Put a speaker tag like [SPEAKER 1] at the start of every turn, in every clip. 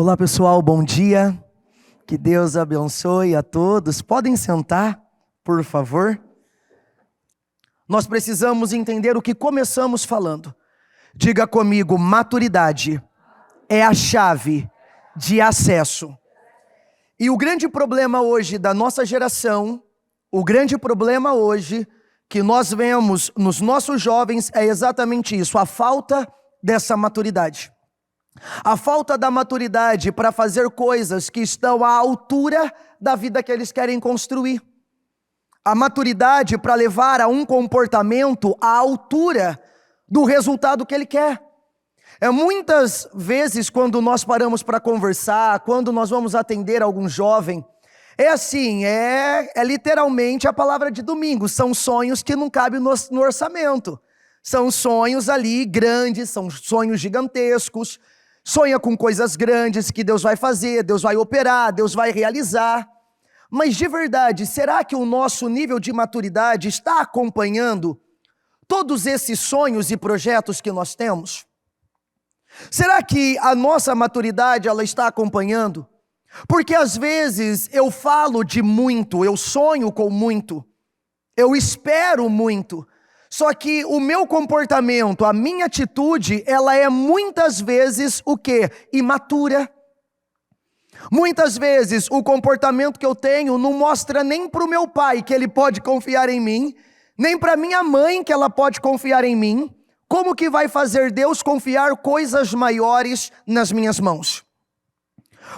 [SPEAKER 1] Olá pessoal, bom dia, que Deus abençoe a todos. Podem sentar, por favor. Nós precisamos entender o que começamos falando. Diga comigo, maturidade é a chave de acesso. E o grande problema hoje da nossa geração, o grande problema hoje que nós vemos nos nossos jovens é exatamente isso, a falta dessa maturidade. A falta da maturidade para fazer coisas que estão à altura da vida que eles querem construir. A maturidade para levar a um comportamento à altura do resultado que ele quer. Muitas vezes quando nós paramos para conversar, quando nós vamos atender algum jovem, é literalmente a palavra de domingo, são sonhos que não cabem no orçamento. São sonhos ali grandes, são sonhos gigantescos. Sonha com coisas grandes que Deus vai fazer, Deus vai operar, Deus vai realizar. Mas de verdade, será que o nosso nível de maturidade está acompanhando todos esses sonhos e projetos que nós temos? Será que a nossa maturidade ela está acompanhando? Porque às vezes eu falo de muito, eu sonho com muito, eu espero muito. Só que o meu comportamento, a minha atitude, ela é muitas vezes o quê? Imatura. Muitas vezes o comportamento que eu tenho não mostra nem para o meu pai que ele pode confiar em mim, nem para minha mãe que ela pode confiar em mim. Como que vai fazer Deus confiar coisas maiores nas minhas mãos?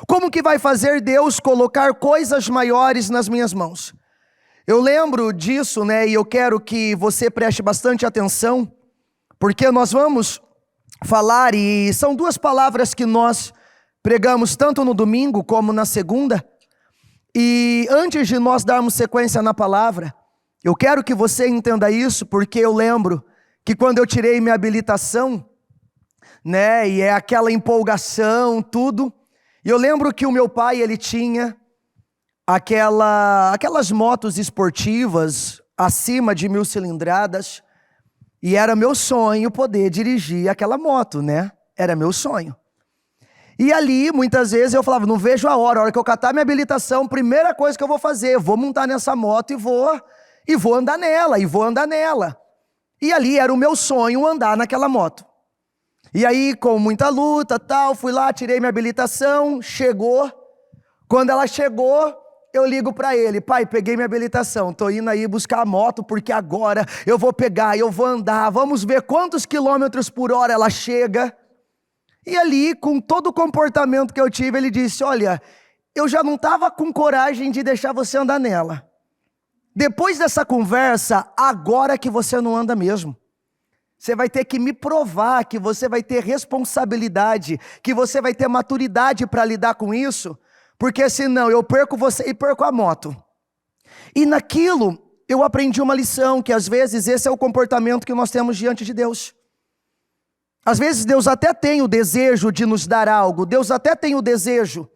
[SPEAKER 1] Como que vai fazer Deus colocar coisas maiores nas minhas mãos? Eu lembro disso, e eu quero que você preste bastante atenção, porque nós vamos falar, e são duas palavras que nós pregamos tanto no domingo como na segunda, e antes de nós darmos sequência na palavra, eu quero que você entenda isso, porque eu lembro que quando eu tirei minha habilitação, e é aquela empolgação, tudo, e eu lembro que o meu pai, ele tinha aquelas motos esportivas acima de 1000 cilindradas, e era meu sonho poder dirigir aquela moto, Era meu sonho. E ali, muitas vezes, eu falava, não vejo a hora que eu catar minha habilitação, primeira coisa que eu vou fazer, vou montar nessa moto e vou andar nela. E ali era o meu sonho andar naquela moto. E aí, com muita luta, fui lá, tirei minha habilitação, chegou. Quando ela chegou, eu ligo para ele, pai, peguei minha habilitação, tô indo aí buscar a moto, porque agora eu vou pegar, eu vou andar, vamos ver quantos quilômetros por hora ela chega. E ali, com todo o comportamento que eu tive, ele disse, olha, eu já não estava com coragem de deixar você andar nela. Depois dessa conversa, agora que você não anda mesmo. Você vai ter que me provar que você vai ter responsabilidade, que você vai ter maturidade para lidar com isso, porque senão eu perco você e perco a moto. E naquilo eu aprendi uma lição, que às vezes esse é o comportamento que nós temos diante de Deus. Às vezes Deus até tem o desejo de nos dar algo, Deus até tem o desejo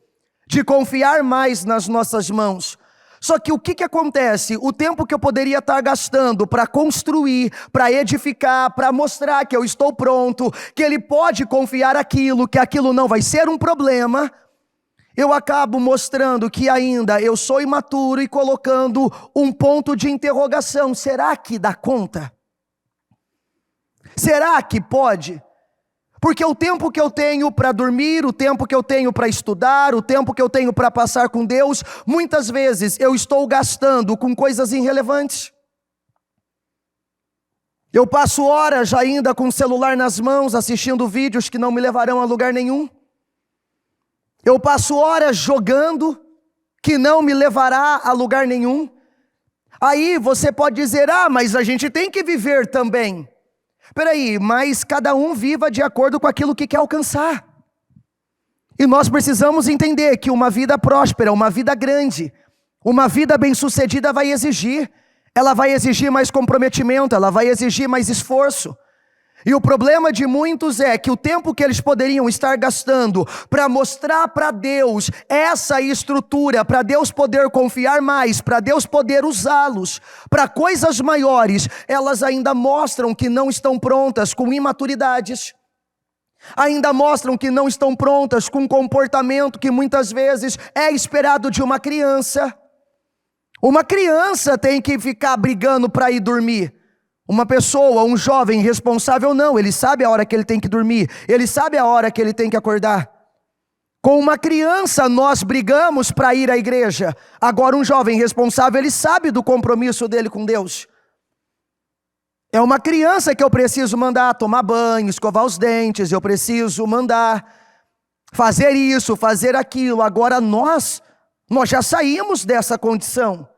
[SPEAKER 1] de confiar mais nas nossas mãos. Só que o que acontece? O tempo que eu poderia estar gastando para construir, para edificar, para mostrar que eu estou pronto, que Ele pode confiar aquilo, que aquilo não vai ser um problema, eu acabo mostrando que ainda eu sou imaturo e colocando um ponto de interrogação. Será que dá conta? Será que pode? Porque o tempo que eu tenho para dormir, o tempo que eu tenho para estudar, o tempo que eu tenho para passar com Deus, muitas vezes eu estou gastando com coisas irrelevantes. Eu passo horas ainda com o celular nas mãos, assistindo vídeos que não me levarão a lugar nenhum. Eu passo horas jogando, que não me levará a lugar nenhum. Aí você pode dizer, mas a gente tem que viver também. Peraí, mas cada um viva de acordo com aquilo que quer alcançar. E nós precisamos entender que uma vida próspera, uma vida grande, uma vida bem-sucedida ela vai exigir mais comprometimento, ela vai exigir mais esforço. E o problema de muitos é que o tempo que eles poderiam estar gastando para mostrar para Deus essa estrutura, para Deus poder confiar mais, para Deus poder usá-los para coisas maiores, elas ainda mostram que não estão prontas, com imaturidades. Ainda mostram que não estão prontas com um comportamento que muitas vezes é esperado de uma criança. Uma criança tem que ficar brigando para ir dormir. Uma pessoa, um jovem responsável não, ele sabe a hora que ele tem que dormir, ele sabe a hora que ele tem que acordar. Com uma criança nós brigamos para ir à igreja. Agora um jovem responsável, ele sabe do compromisso dele com Deus. É uma criança que eu preciso mandar tomar banho, escovar os dentes, eu preciso mandar fazer isso, fazer aquilo. Agora nós já saímos dessa condição.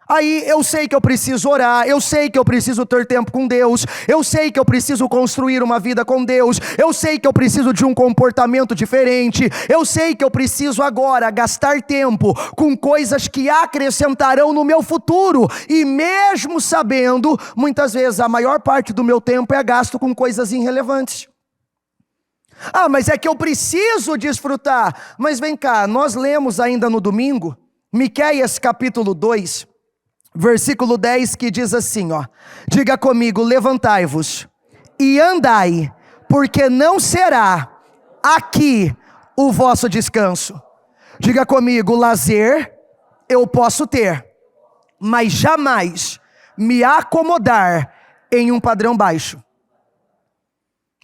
[SPEAKER 1] Aí eu sei que eu preciso orar, eu sei que eu preciso ter tempo com Deus, eu sei que eu preciso construir uma vida com Deus, eu sei que eu preciso de um comportamento diferente, eu sei que eu preciso agora gastar tempo com coisas que acrescentarão no meu futuro, e mesmo sabendo, muitas vezes a maior parte do meu tempo é gasto com coisas irrelevantes. Ah, mas é que eu preciso desfrutar. Mas vem cá, nós lemos ainda no domingo, Miqueias capítulo 2, versículo 10, que diz assim, ó. Diga comigo: levantai-vos e andai, porque não será aqui o vosso descanso. Diga comigo: lazer eu posso ter, mas jamais me acomodar em um padrão baixo.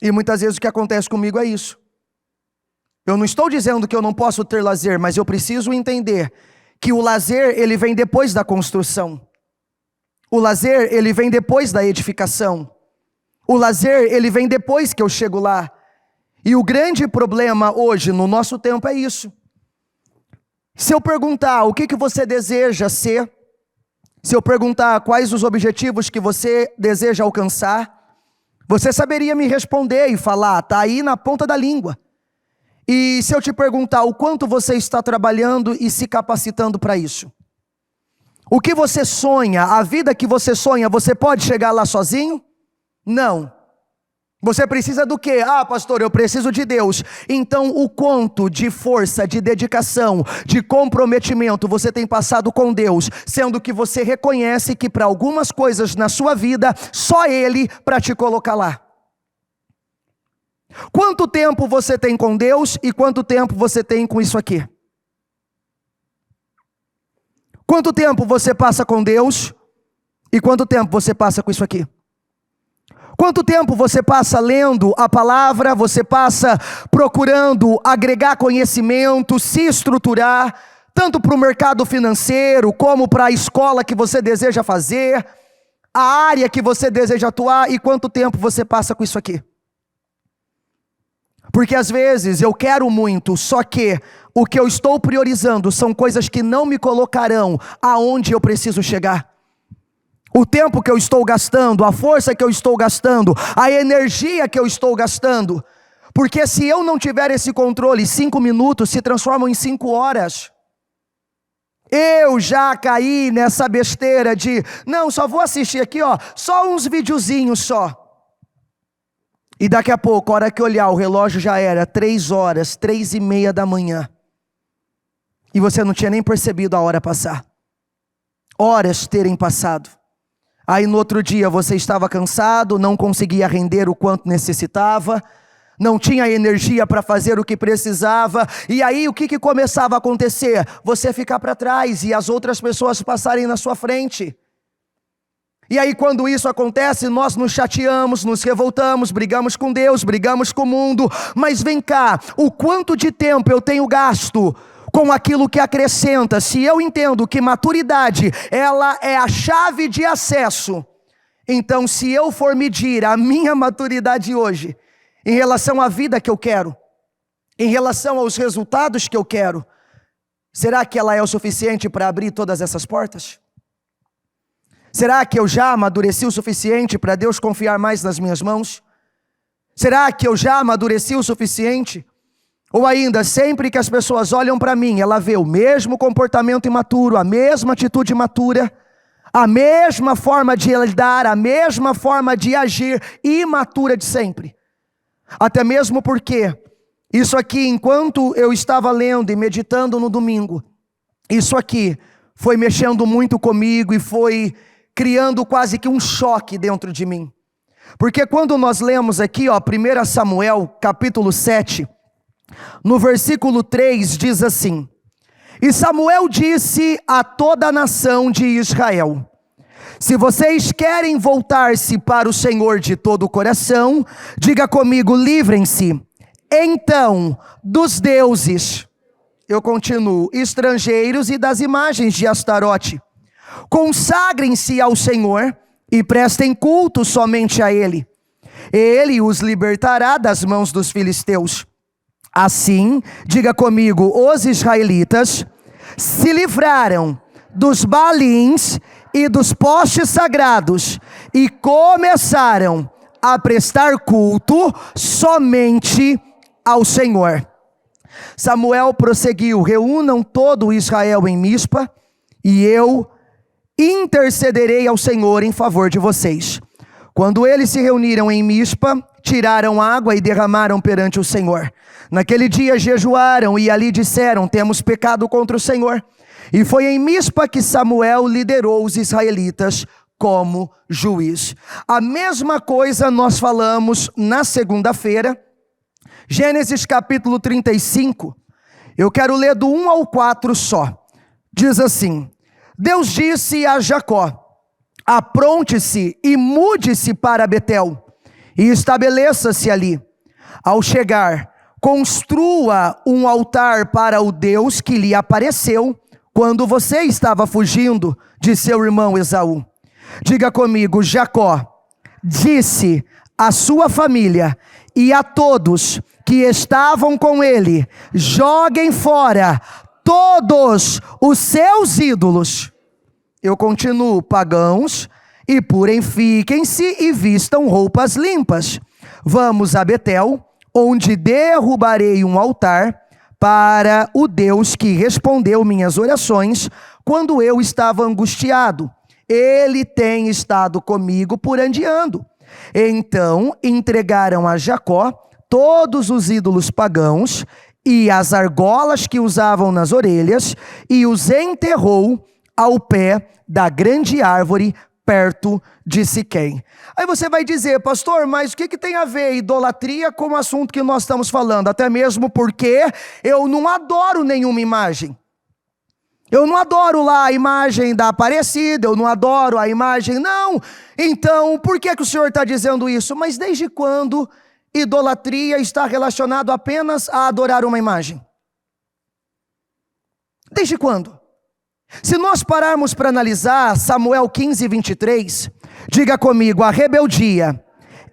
[SPEAKER 1] E muitas vezes o que acontece comigo é isso. Eu não estou dizendo que eu não posso ter lazer, mas eu preciso entender que o lazer, ele vem depois da construção. O lazer, ele vem depois da edificação. O lazer, ele vem depois que eu chego lá. E o grande problema hoje, no nosso tempo, é isso. Se eu perguntar o que você deseja ser, se eu perguntar quais os objetivos que você deseja alcançar, você saberia me responder e falar, tá aí na ponta da língua. E se eu te perguntar o quanto você está trabalhando e se capacitando para isso? O que você sonha, a vida que você sonha, você pode chegar lá sozinho? Não. Você precisa do quê? Ah, pastor, eu preciso de Deus. Então o quanto de força, de dedicação, de comprometimento você tem passado com Deus, sendo que você reconhece que para algumas coisas na sua vida, só Ele para te colocar lá. Quanto tempo você tem com Deus e quanto tempo você tem com isso aqui? Quanto tempo você passa com Deus e quanto tempo você passa com isso aqui? Quanto tempo você passa lendo a palavra, você passa procurando agregar conhecimento, se estruturar, tanto para o mercado financeiro, como para a escola que você deseja fazer, a área que você deseja atuar, e quanto tempo você passa com isso aqui? Porque às vezes eu quero muito, só que o que eu estou priorizando são coisas que não me colocarão aonde eu preciso chegar. O tempo que eu estou gastando, a força que eu estou gastando, a energia que eu estou gastando. Porque se eu não tiver esse controle, 5 minutos se transformam em 5 horas. Eu já caí nessa besteira de, não, só vou assistir aqui, ó, só uns videozinhos só. E daqui a pouco, a hora que olhar, o relógio já era 3 horas, 3:30 da manhã. E você não tinha nem percebido a hora passar. Horas terem passado. Aí no outro dia você estava cansado, não conseguia render o quanto necessitava, não tinha energia para fazer o que precisava. E aí o que começava a acontecer? Você ficar para trás e as outras pessoas passarem na sua frente. E aí quando isso acontece, nós nos chateamos, nos revoltamos, brigamos com Deus, brigamos com o mundo. Mas vem cá, o quanto de tempo eu tenho gasto com aquilo que acrescenta? Se eu entendo que maturidade, ela é a chave de acesso, então se eu for medir a minha maturidade hoje, em relação à vida que eu quero, em relação aos resultados que eu quero, será que ela é o suficiente para abrir todas essas portas? Será que eu já amadureci o suficiente para Deus confiar mais nas minhas mãos? Será que eu já amadureci o suficiente? Ou ainda, sempre que as pessoas olham para mim, ela vê o mesmo comportamento imaturo, a mesma atitude imatura, a mesma forma de lidar, a mesma forma de agir imatura de sempre. Até mesmo porque isso aqui, enquanto eu estava lendo e meditando no domingo, isso aqui foi mexendo muito comigo e foi criando quase que um choque dentro de mim. Porque quando nós lemos aqui, 1 Samuel, capítulo 7, no versículo 3, diz assim: E Samuel disse a toda a nação de Israel: Se vocês querem voltar-se para o Senhor de todo o coração, diga comigo, livrem-se, então, dos deuses, eu continuo, estrangeiros e das imagens de Astarote. Consagrem-se ao Senhor e prestem culto somente a Ele. Ele os libertará das mãos dos filisteus. Assim, diga comigo, os israelitas se livraram dos Baalins e dos postes sagrados e começaram a prestar culto somente ao Senhor. Samuel prosseguiu: reúnam todo Israel em Mispa e eu intercederei ao Senhor em favor de vocês. Quando eles se reuniram em Mispa, tiraram água e derramaram perante o Senhor. Naquele dia jejuaram e ali disseram: temos pecado contra o Senhor. E foi em Mispa que Samuel liderou os israelitas como juiz. A mesma coisa nós falamos na segunda-feira, Gênesis capítulo 35. Eu quero ler do 1 ao 4 só. Diz assim: Deus disse a Jacó: apronte-se e mude-se para Betel e estabeleça-se ali. Ao chegar, construa um altar para o Deus que lhe apareceu quando você estava fugindo de seu irmão Esaú. Diga comigo, Jacó disse à sua família e a todos que estavam com ele: joguem fora todos os seus ídolos. Eu continuo, pagãos, e purifiquem-se e vistam roupas limpas. Vamos a Betel, onde derrubarei um altar para o Deus que respondeu minhas orações quando eu estava angustiado. Ele tem estado comigo por onde ando. Então entregaram a Jacó todos os ídolos pagãos e as argolas que usavam nas orelhas, e os enterrou ao pé da grande árvore perto de Siquém. Aí você vai dizer: pastor, mas o que tem a ver idolatria com o assunto que nós estamos falando? Até mesmo porque eu não adoro nenhuma imagem. Eu não adoro lá a imagem da Aparecida, eu não adoro a imagem, não. Então, por que o senhor está dizendo isso? Mas desde quando idolatria está relacionado apenas a adorar uma imagem? Desde quando? Se nós pararmos para analisar Samuel 15, 23, diga comigo, a rebeldia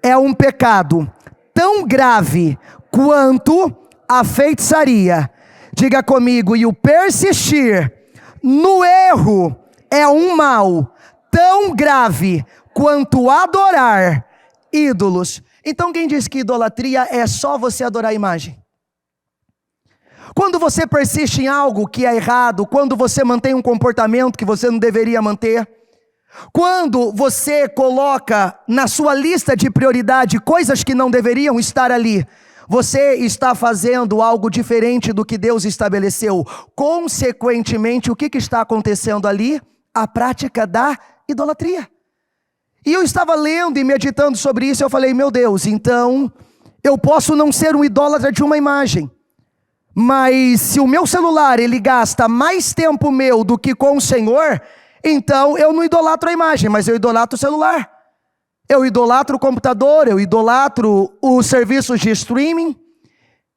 [SPEAKER 1] é um pecado tão grave quanto a feitiçaria. Diga comigo, e o persistir no erro é um mal tão grave quanto adorar ídolos. Então quem diz que idolatria é só você adorar a imagem? Quando você persiste em algo que é errado, quando você mantém um comportamento que você não deveria manter, quando você coloca na sua lista de prioridade coisas que não deveriam estar ali, você está fazendo algo diferente do que Deus estabeleceu. Consequentemente, o que está acontecendo ali? A prática da idolatria. E eu estava lendo e meditando sobre isso, eu falei, meu Deus, então eu posso não ser um idólatra de uma imagem, mas se o meu celular ele gasta mais tempo meu do que com o Senhor, então eu não idolatro a imagem, mas eu idolatro o celular. Eu idolatro o computador, eu idolatro os serviços de streaming,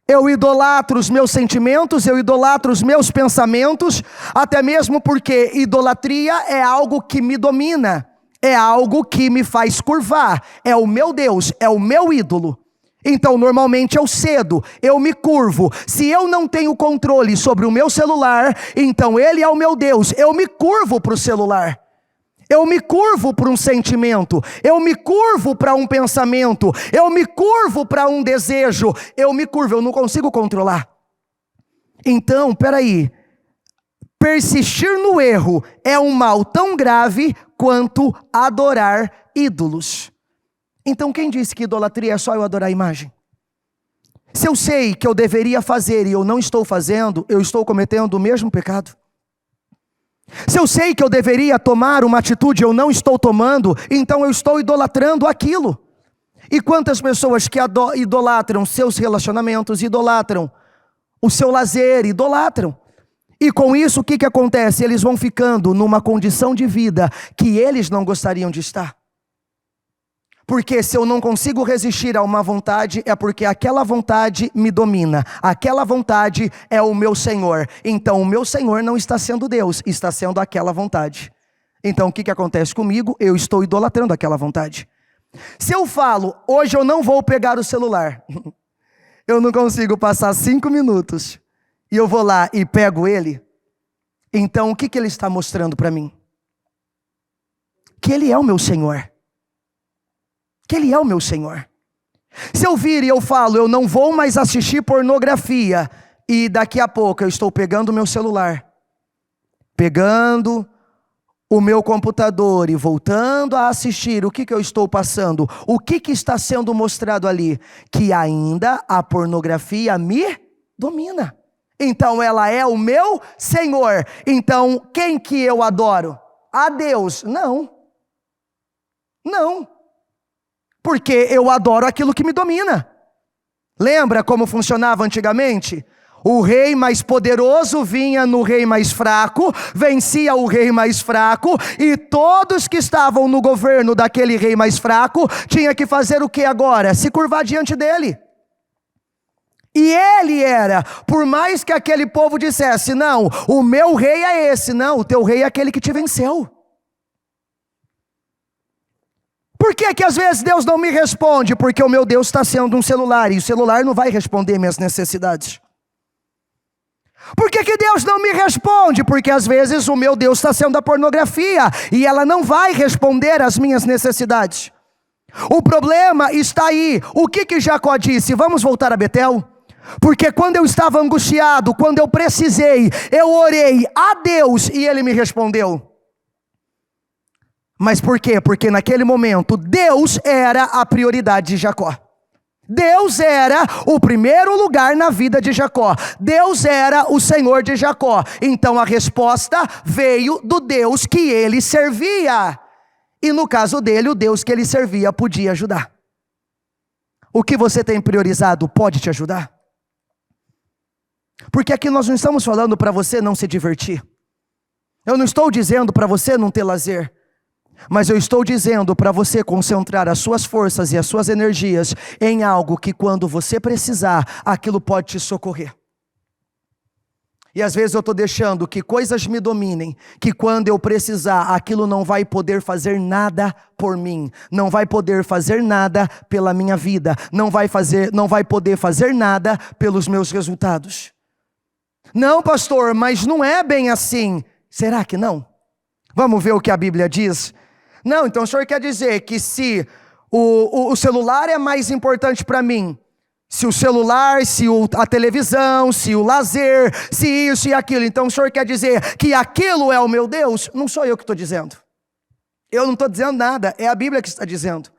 [SPEAKER 1] eu idolatro os meus sentimentos, eu idolatro os meus pensamentos, até mesmo porque idolatria é algo que me domina, é algo que me faz curvar, é o meu Deus, é o meu ídolo. Então normalmente eu cedo, eu me curvo. Se eu não tenho controle sobre o meu celular, então ele é o meu Deus, eu me curvo para o celular. Eu me curvo para um sentimento, eu me curvo para um pensamento, eu me curvo para um desejo, eu não consigo controlar. Então, peraí, persistir no erro é um mal tão grave quanto adorar ídolos. Então quem disse que idolatria é só eu adorar a imagem? Se eu sei que eu deveria fazer e eu não estou fazendo, eu estou cometendo o mesmo pecado. Se eu sei que eu deveria tomar uma atitude e eu não estou tomando, então eu estou idolatrando aquilo. E quantas pessoas que idolatram seus relacionamentos, idolatram o seu lazer, idolatram. E com isso o que acontece? Eles vão ficando numa condição de vida que eles não gostariam de estar. Porque se eu não consigo resistir a uma vontade, é porque aquela vontade me domina. Aquela vontade é o meu Senhor. Então o meu Senhor não está sendo Deus, está sendo aquela vontade. Então o que acontece comigo? Eu estou idolatrando aquela vontade. Se eu falo, hoje eu não vou pegar o celular, eu não consigo passar 5 minutos, e eu vou lá e pego ele, então o que ele está mostrando para mim? Que Ele é o meu Senhor. Que Ele é o meu Senhor. Se eu vir e eu falo, eu não vou mais assistir pornografia, e daqui a pouco eu estou pegando o meu celular, pegando o meu computador e voltando a assistir, o que eu estou passando? O que está sendo mostrado ali? Que ainda a pornografia me domina. Então ela é o meu Senhor. Então quem que eu adoro? A Deus? Não. Não. Porque eu adoro aquilo que me domina. Lembra como funcionava antigamente? O rei mais poderoso vinha no rei mais fraco, vencia o rei mais fraco, e todos que estavam no governo daquele rei mais fraco, tinha que fazer o que agora? Se curvar diante dele. E ele era, por mais que aquele povo dissesse, não, o meu rei é esse, não, o teu rei é aquele que te venceu. Por que às vezes Deus não me responde? Porque o meu Deus está sendo um celular, e o celular não vai responder minhas necessidades. Por que Deus não me responde? Porque às vezes o meu Deus está sendo a pornografia, e ela não vai responder às minhas necessidades. O problema está aí. O que Jacó disse? Vamos voltar a Betel? Porque quando eu estava angustiado, quando eu precisei, eu orei a Deus e Ele me respondeu. Mas por quê? Porque naquele momento Deus era a prioridade de Jacó. Deus era o primeiro lugar na vida de Jacó. Deus era o Senhor de Jacó. Então a resposta veio do Deus que ele servia. E no caso dele, o Deus que ele servia podia ajudar. O que você tem priorizado pode te ajudar? Porque aqui nós não estamos falando para você não se divertir. Eu não estou dizendo para você não ter lazer. Mas eu estou dizendo para você concentrar as suas forças e as suas energias em algo que quando você precisar, aquilo pode te socorrer. E às vezes eu estou deixando que coisas me dominem, que quando eu precisar, aquilo não vai poder fazer nada por mim, não vai poder fazer nada pela minha vida, não vai poder fazer nada pelos meus resultados. Não, pastor, mas não é bem assim. Será que não? Vamos ver o que a Bíblia diz? Não, então o senhor quer dizer que se o celular é mais importante para mim, se o celular, a televisão, se o lazer, se isso e aquilo, então o senhor quer dizer que aquilo é o meu Deus? Não sou eu que estou dizendo. Eu não estou dizendo nada, é a Bíblia que está dizendo.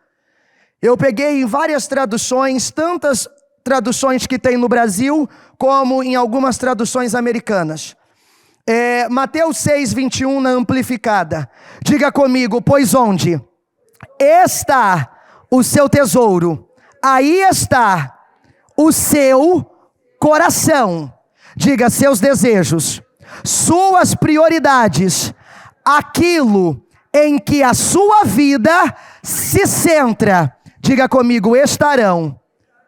[SPEAKER 1] Eu peguei em várias traduções, tantas traduções que tem no Brasil, como em algumas traduções americanas. Mateus 6:21 na amplificada. Diga comigo, pois onde está o seu tesouro, aí está o seu coração. Diga seus desejos, suas prioridades, aquilo em que a sua vida se centra. Diga comigo, estarão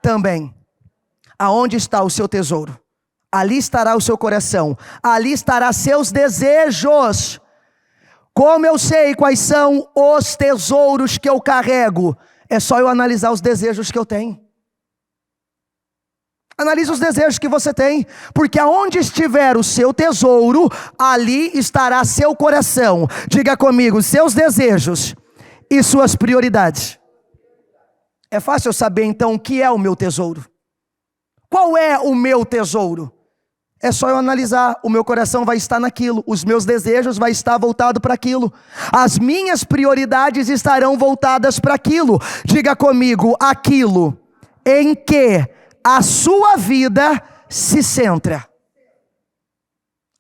[SPEAKER 1] também. Aonde está o seu tesouro? Ali estará o seu coração, ali estará seus desejos. Como eu sei quais são os tesouros que eu carrego? É só eu analisar os desejos que eu tenho. Analise os desejos que você tem, porque aonde estiver o seu tesouro, ali estará seu coração. Diga comigo, seus desejos e suas prioridades. É fácil eu saber então o que é o meu tesouro. Qual é o meu tesouro? É só eu analisar, o meu coração vai estar naquilo, os meus desejos vai estar voltado para aquilo, as minhas prioridades estarão voltadas para aquilo. Diga comigo, aquilo em que a sua vida se centra.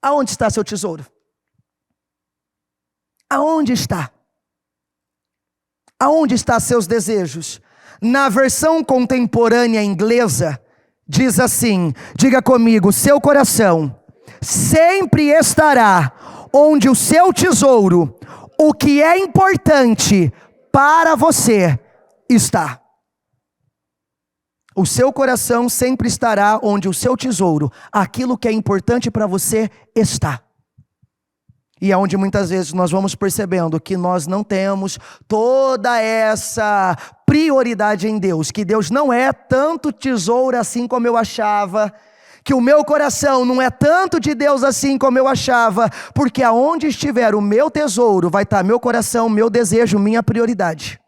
[SPEAKER 1] Aonde está seu tesouro? Aonde está? Aonde estão seus desejos? Na versão contemporânea inglesa, diz assim, diga comigo, seu coração sempre estará onde o seu tesouro, o que é importante para você, está. O seu coração sempre estará onde o seu tesouro, aquilo que é importante para você, está. E é onde muitas vezes nós vamos percebendo que nós não temos toda essa prioridade em Deus, que Deus não é tanto tesouro assim como eu achava, que o meu coração não é tanto de Deus assim como eu achava, porque aonde estiver o meu tesouro, vai estar meu coração, meu desejo, minha prioridade.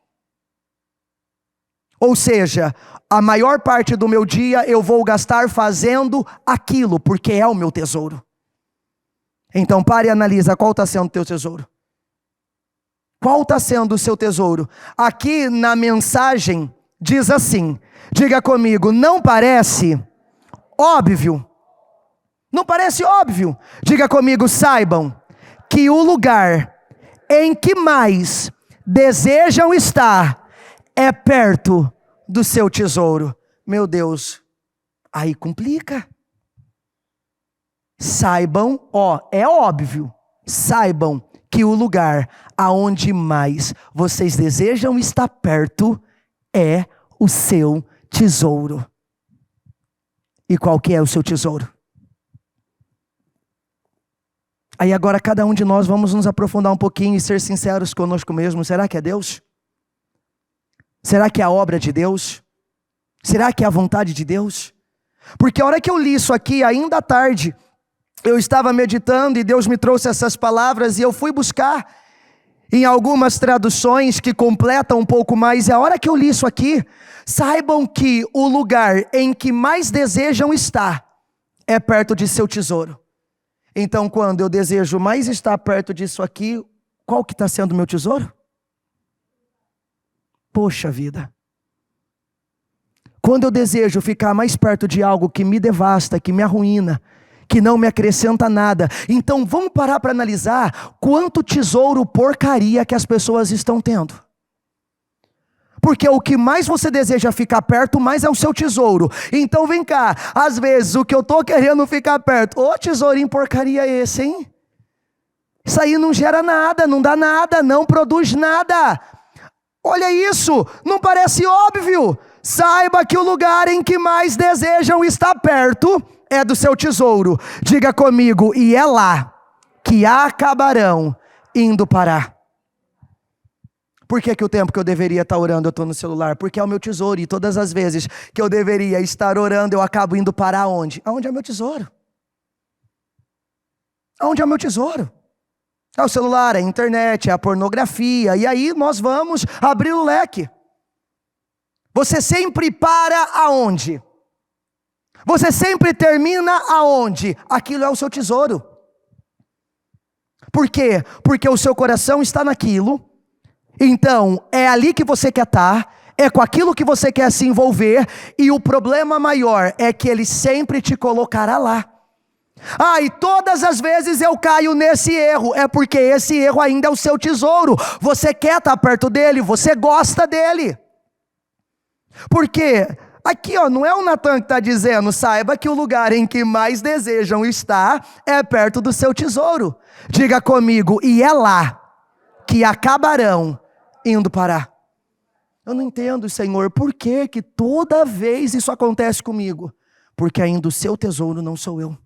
[SPEAKER 1] Ou seja, a maior parte do meu dia eu vou gastar fazendo aquilo, porque é o meu tesouro. Então pare e analisa qual está sendo o teu tesouro. Qual está sendo o seu tesouro? Aqui na mensagem diz assim, diga comigo, não parece óbvio? Não parece óbvio? Diga comigo, saibam que o lugar em que mais desejam estar é perto do seu tesouro. Meu Deus, aí complica. Saibam, é óbvio, saibam que o lugar aonde mais vocês desejam estar perto é o seu tesouro. E qual que é o seu tesouro? Aí agora cada um de nós vamos nos aprofundar um pouquinho e ser sinceros conosco mesmo. Será que é Deus? Será que é a obra de Deus? Será que é a vontade de Deus? Porque a hora que eu li isso aqui, ainda à tarde, eu estava meditando e Deus me trouxe essas palavras e eu fui buscar em algumas traduções que completam um pouco mais. E a hora que eu li isso aqui, saibam que o lugar em que mais desejam estar é perto de seu tesouro. Então quando eu desejo mais estar perto disso aqui, qual que está sendo o meu tesouro? Poxa vida. Quando eu desejo ficar mais perto de algo que me devasta, que me arruína, que não me acrescenta nada, então vamos parar para analisar quanto tesouro porcaria que as pessoas estão tendo. Porque o que mais você deseja ficar perto, mais é o seu tesouro. Então vem cá, às vezes o que eu estou querendo ficar perto, ô tesourinho porcaria é esse, hein? Isso aí não gera nada, não dá nada, não produz nada. Olha isso, não parece óbvio? Saiba que o lugar em que mais desejam estar perto é do seu tesouro. Diga comigo, e é lá que acabarão indo parar. Por que o tempo que eu deveria estar orando eu estou no celular? Porque é o meu tesouro, e todas as vezes que eu deveria estar orando eu acabo indo parar onde? Aonde é meu tesouro? Aonde é o meu tesouro? É o celular, é a internet, é a pornografia, e aí nós vamos abrir o leque. Você sempre para aonde? Você sempre termina aonde? Aquilo é o seu tesouro. Por quê? Porque o seu coração está naquilo, então é ali que você quer estar, é com aquilo que você quer se envolver, e o problema maior é que ele sempre te colocará lá. E todas as vezes eu caio nesse erro, é porque esse erro ainda é o seu tesouro, você quer estar perto dele, você gosta dele. Porque aqui não é o Natan que está dizendo, saiba que o lugar em que mais desejam estar é perto do seu tesouro. Diga comigo, e é lá que acabarão indo parar. Eu não entendo, Senhor, por que toda vez isso acontece comigo? Porque ainda o seu tesouro não sou eu.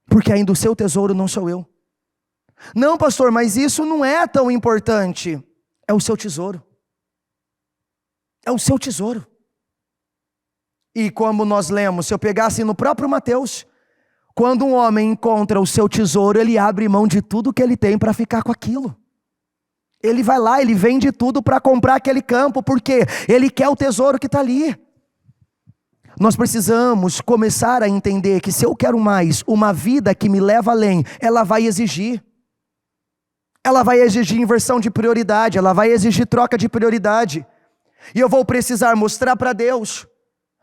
[SPEAKER 1] Porque ainda o seu tesouro não sou eu. Não, pastor, mas isso não é tão importante. É o seu tesouro. É o seu tesouro. E como nós lemos, se eu pegasse no próprio Mateus, quando um homem encontra o seu tesouro, ele abre mão de tudo que ele tem para ficar com aquilo. Ele vai lá, ele vende tudo para comprar aquele campo, porque ele quer o tesouro que está ali. Nós precisamos começar a entender que se eu quero mais, uma vida que me leva além, ela vai exigir. Ela vai exigir inversão de prioridade, ela vai exigir troca de prioridade. E eu vou precisar mostrar para Deus.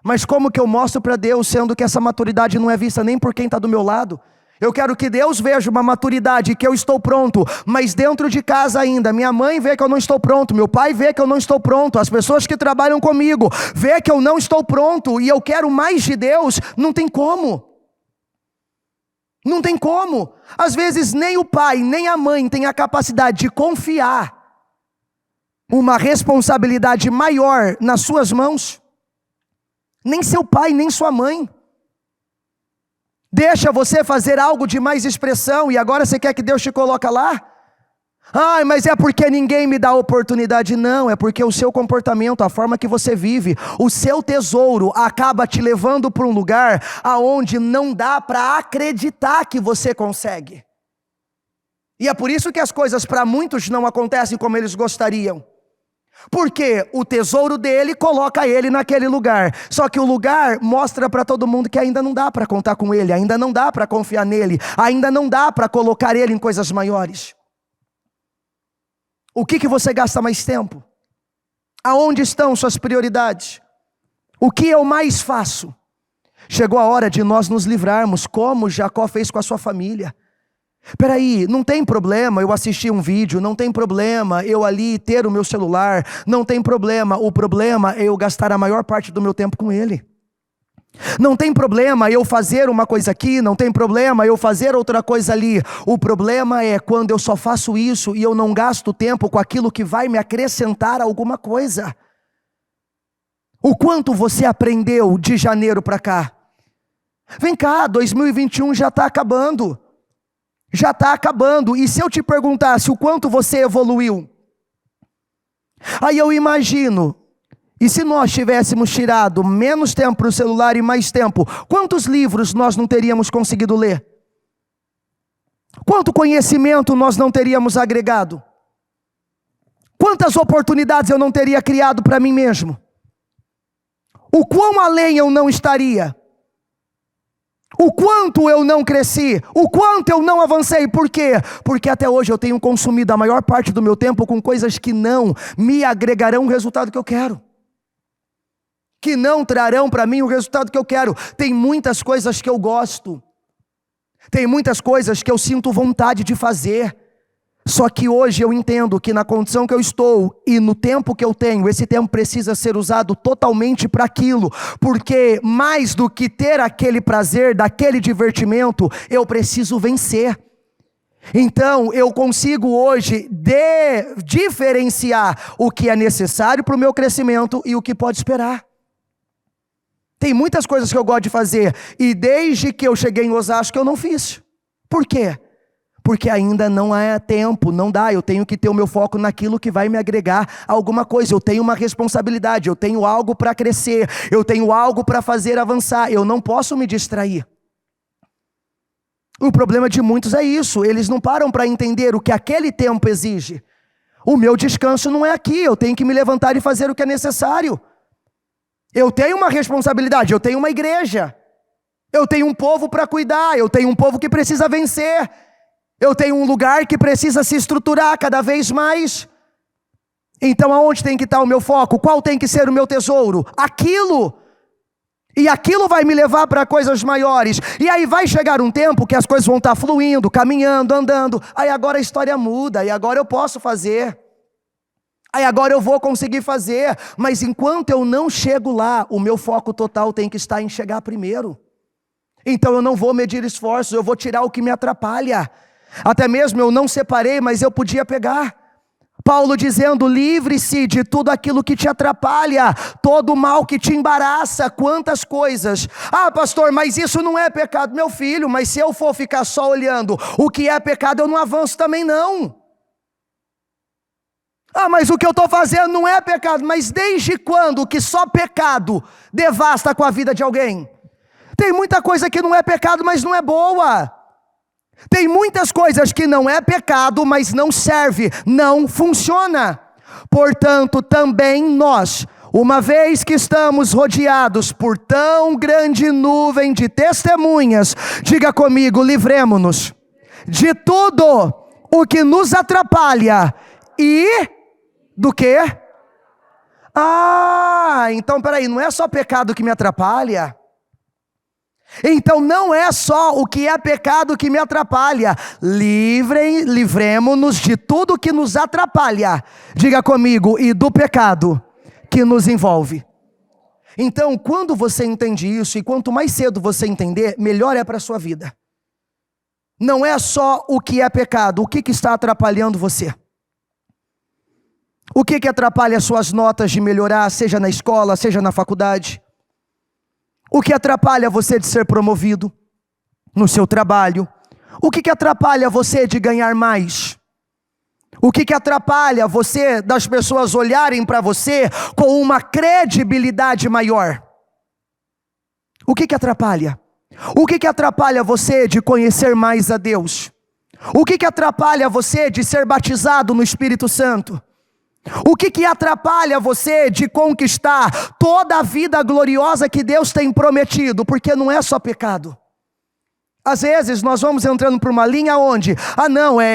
[SPEAKER 1] Mas como que eu mostro para Deus, sendo que essa maturidade não é vista nem por quem está do meu lado? Eu quero que Deus veja uma maturidade, que eu estou pronto, mas dentro de casa ainda, minha mãe vê que eu não estou pronto, meu pai vê que eu não estou pronto, as pessoas que trabalham comigo vê que eu não estou pronto, e eu quero mais de Deus, não tem como. Não tem como. Às vezes nem o pai, nem a mãe tem a capacidade de confiar uma responsabilidade maior nas suas mãos. Nem seu pai, nem sua mãe. Deixa você fazer algo de mais expressão e agora você quer que Deus te coloque lá? Ai, mas é porque ninguém me dá oportunidade. Não, é porque o seu comportamento, a forma que você vive, o seu tesouro acaba te levando para um lugar aonde não dá para acreditar que você consegue. E é por isso que as coisas para muitos não acontecem como eles gostariam. Porque o tesouro dele coloca ele naquele lugar. Só que o lugar mostra para todo mundo que ainda não dá para contar com ele, ainda não dá para confiar nele, ainda não dá para colocar ele em coisas maiores. O que você gasta mais tempo? Aonde estão suas prioridades? O que eu mais faço? Chegou a hora de nós nos livrarmos, como Jacó fez com a sua família. Peraí, não tem problema eu assistir um vídeo, não tem problema eu ali ter o meu celular, não tem problema, o problema é eu gastar a maior parte do meu tempo com ele. Não tem problema eu fazer uma coisa aqui, não tem problema eu fazer outra coisa ali. O problema é quando eu só faço isso e eu não gasto tempo com aquilo que vai me acrescentar alguma coisa. O quanto você aprendeu de janeiro para cá? Vem cá, 2021 já está acabando. Já está acabando, e se eu te perguntasse o quanto você evoluiu? Aí eu imagino, e se nós tivéssemos tirado menos tempo para o celular e mais tempo, quantos livros nós não teríamos conseguido ler? Quanto conhecimento nós não teríamos agregado? Quantas oportunidades eu não teria criado para mim mesmo? O quão além eu não estaria? O quanto eu não cresci, o quanto eu não avancei, por quê? Porque até hoje eu tenho consumido a maior parte do meu tempo com coisas que não me agregarão o resultado que eu quero. Que não trarão para mim o resultado que eu quero. Tem muitas coisas que eu gosto. Tem muitas coisas que eu sinto vontade de fazer. Só que hoje eu entendo que na condição que eu estou e no tempo que eu tenho, esse tempo precisa ser usado totalmente para aquilo, porque mais do que ter aquele prazer, daquele divertimento, eu preciso vencer. Então eu consigo hoje diferenciar o que é necessário para o meu crescimento e o que pode esperar. Tem muitas coisas que eu gosto de fazer e desde que eu cheguei em Osasco eu não fiz. Por quê? Porque ainda não há tempo, não dá, eu tenho que ter o meu foco naquilo que vai me agregar alguma coisa, eu tenho uma responsabilidade, eu tenho algo para crescer, eu tenho algo para fazer avançar, eu não posso me distrair. O problema de muitos é isso, eles não param para entender o que aquele tempo exige. O meu descanso não é aqui, eu tenho que me levantar e fazer o que é necessário. Eu tenho uma responsabilidade, eu tenho uma igreja, eu tenho um povo para cuidar, eu tenho um povo que precisa vencer. Eu tenho um lugar que precisa se estruturar cada vez mais. Então aonde tem que estar o meu foco? Qual tem que ser o meu tesouro? Aquilo. E aquilo vai me levar para coisas maiores. E aí vai chegar um tempo que as coisas vão estar fluindo, caminhando, andando. Aí agora a história muda, aí agora eu posso fazer. Aí agora eu vou conseguir fazer. Mas enquanto eu não chego lá, o meu foco total tem que estar em chegar primeiro. Então eu não vou medir esforços, eu vou tirar o que me atrapalha. Até mesmo eu não separei, mas eu podia pegar. Paulo dizendo, livre-se de tudo aquilo que te atrapalha, todo o mal que te embaraça, quantas coisas. Ah, pastor, mas isso não é pecado. Meu filho, mas se eu for ficar só olhando o que é pecado, eu não avanço também não. Ah, mas o que eu estou fazendo não é pecado. Mas desde quando que só pecado devasta com a vida de alguém? Tem muita coisa que não é pecado, mas não é boa. Tem muitas coisas que não é pecado, mas não serve, não funciona. Portanto, também nós, uma vez que estamos rodeados por tão grande nuvem de testemunhas, diga comigo, livremo-nos de tudo o que nos atrapalha e do quê? Ah, então peraí, não é só pecado que me atrapalha? Então não é só o que é pecado que me atrapalha. Livremo-nos de tudo que nos atrapalha. Diga comigo, e do pecado que nos envolve. Então, quando você entende isso, e quanto mais cedo você entender, melhor é para a sua vida. Não é só o que é pecado, o que está atrapalhando você. O que atrapalha as suas notas de melhorar, seja na escola, seja na faculdade? O que atrapalha você de ser promovido no seu trabalho? O que atrapalha você de ganhar mais? O que atrapalha você das pessoas olharem para você com uma credibilidade maior? O que atrapalha? O que atrapalha você de conhecer mais a Deus? O que atrapalha você de ser batizado no Espírito Santo? O que atrapalha você de conquistar toda a vida gloriosa que Deus tem prometido? Porque não é só pecado. Às vezes nós vamos entrando por uma linha onde,